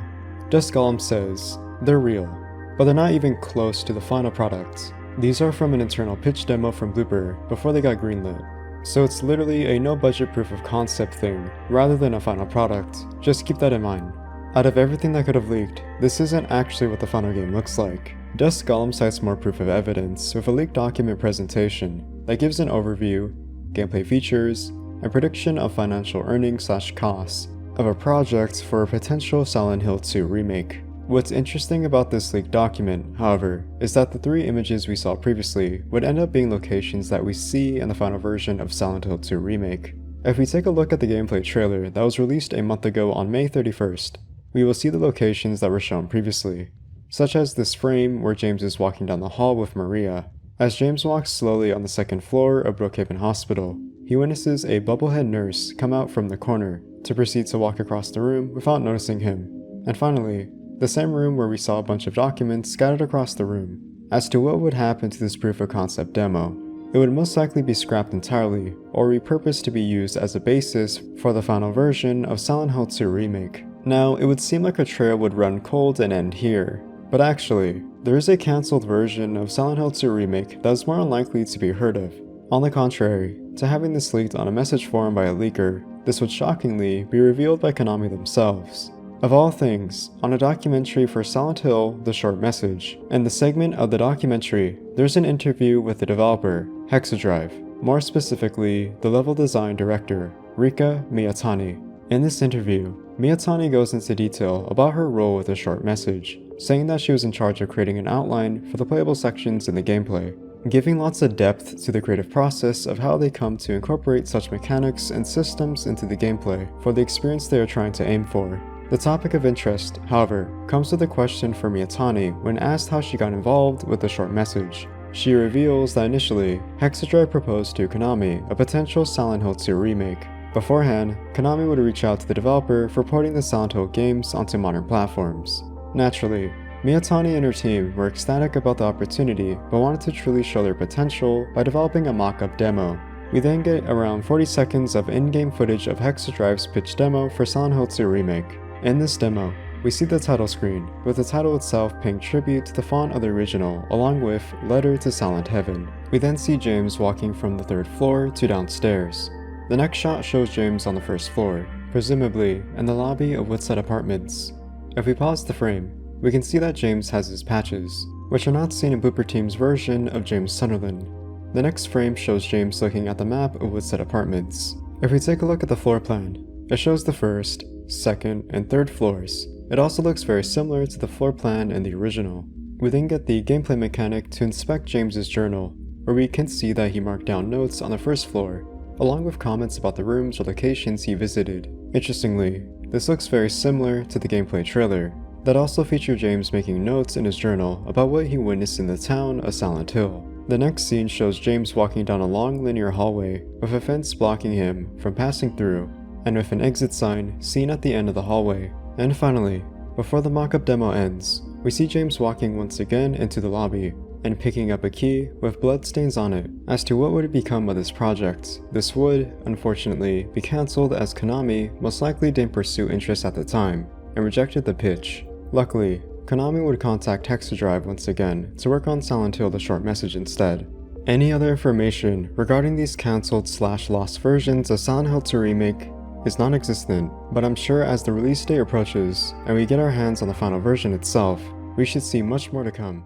Dusk Golem says, they're real, but they're not even close to the final product. These are from an internal pitch demo from Blooper before they got greenlit. So it's literally a no-budget proof of concept thing, rather than a final product. Just keep that in mind. Out of everything that could have leaked, this isn't actually what the final game looks like. Dusk Golem cites more proof of evidence with a leaked document presentation that gives an overview, gameplay features, and prediction of financial earnings/costs of a project for a potential Silent Hill 2 remake. What's interesting about this leaked document, however, is that the 3 images we saw previously would end up being locations that we see in the final version of Silent Hill 2 Remake. If we take a look at the gameplay trailer that was released a month ago on May 31st, we will see the locations that were shown previously, such as this frame where James is walking down the hall with Maria. As James walks slowly on the 2nd floor of Brookhaven Hospital, he witnesses a bubblehead nurse come out from the corner to proceed to walk across the room without noticing him. And finally, the same room where we saw a bunch of documents scattered across the room. As to what would happen to this proof of concept demo, it would most likely be scrapped entirely or repurposed to be used as a basis for the final version of Silent Hill 2 Remake. Now, it would seem like a trail would run cold and end here, but actually, there is a cancelled version of Silent Hill 2 Remake that is more unlikely to be heard of. On the contrary, to having this leaked on a message forum by a leaker, this would shockingly be revealed by Konami themselves. Of all things, on a documentary for Silent Hill, The Short Message, in the segment of the documentary, there's an interview with the developer, Hexadrive. more specifically, the level design director, Rika Miyatani. In this interview, Miyatani goes into detail about her role with a short message, saying that she was in charge of creating an outline for the playable sections in the gameplay, giving lots of depth to the creative process of how they come to incorporate such mechanics and systems into the gameplay for the experience they are trying to aim for. The topic of interest, however, comes with a question for Miyatani when asked how she got involved with the short message. She reveals that initially, Hexadrive proposed to Konami a potential Silent Hill 2 remake. Beforehand, Konami would reach out to the developer for porting the Silent Hill games onto modern platforms. Naturally, Miyatani and her team were ecstatic about the opportunity but wanted to truly show their potential by developing a mock-up demo. We then get around 40 seconds of in-game footage of Hexadrive's pitch demo for Silent Hill 2 Remake. In this demo, we see the title screen, with the title itself paying tribute to the font of the original along with Letter to Silent Heaven. We then see James walking from the 3rd floor to downstairs. The next shot shows James on the 1st floor, presumably in the lobby of Woodside Apartments. If we pause the frame, we can see that James has his patches, which are not seen in Blooper Team's version of James Sunderland. The next frame shows James looking at the map of Woodside Apartments. If we take a look at the floor plan, it shows the 1st, 2nd, and 3rd floors. It also looks very similar to the floor plan in the original. We then get the gameplay mechanic to inspect James's journal, where we can see that he marked down notes on the 1st floor, along with comments about the rooms or locations he visited. Interestingly, this looks very similar to the gameplay trailer, that also featured James making notes in his journal about what he witnessed in the town of Silent Hill. The next scene shows James walking down a long linear hallway with a fence blocking him from passing through, and with an exit sign seen at the end of the hallway. And finally, before the mock-up demo ends, we see James walking once again into the lobby and picking up a key with bloodstains on it. As to what would become of this project, this would, unfortunately, be cancelled as Konami most likely didn't pursue interest at the time and rejected the pitch. Luckily, Konami would contact Hexadrive once again to work on Silent Hill the short message instead. Any other information regarding these cancelled/lost versions of Silent Hill 2 Remake is non-existent, but I'm sure as the release date approaches and we get our hands on the final version itself, we should see much more to come.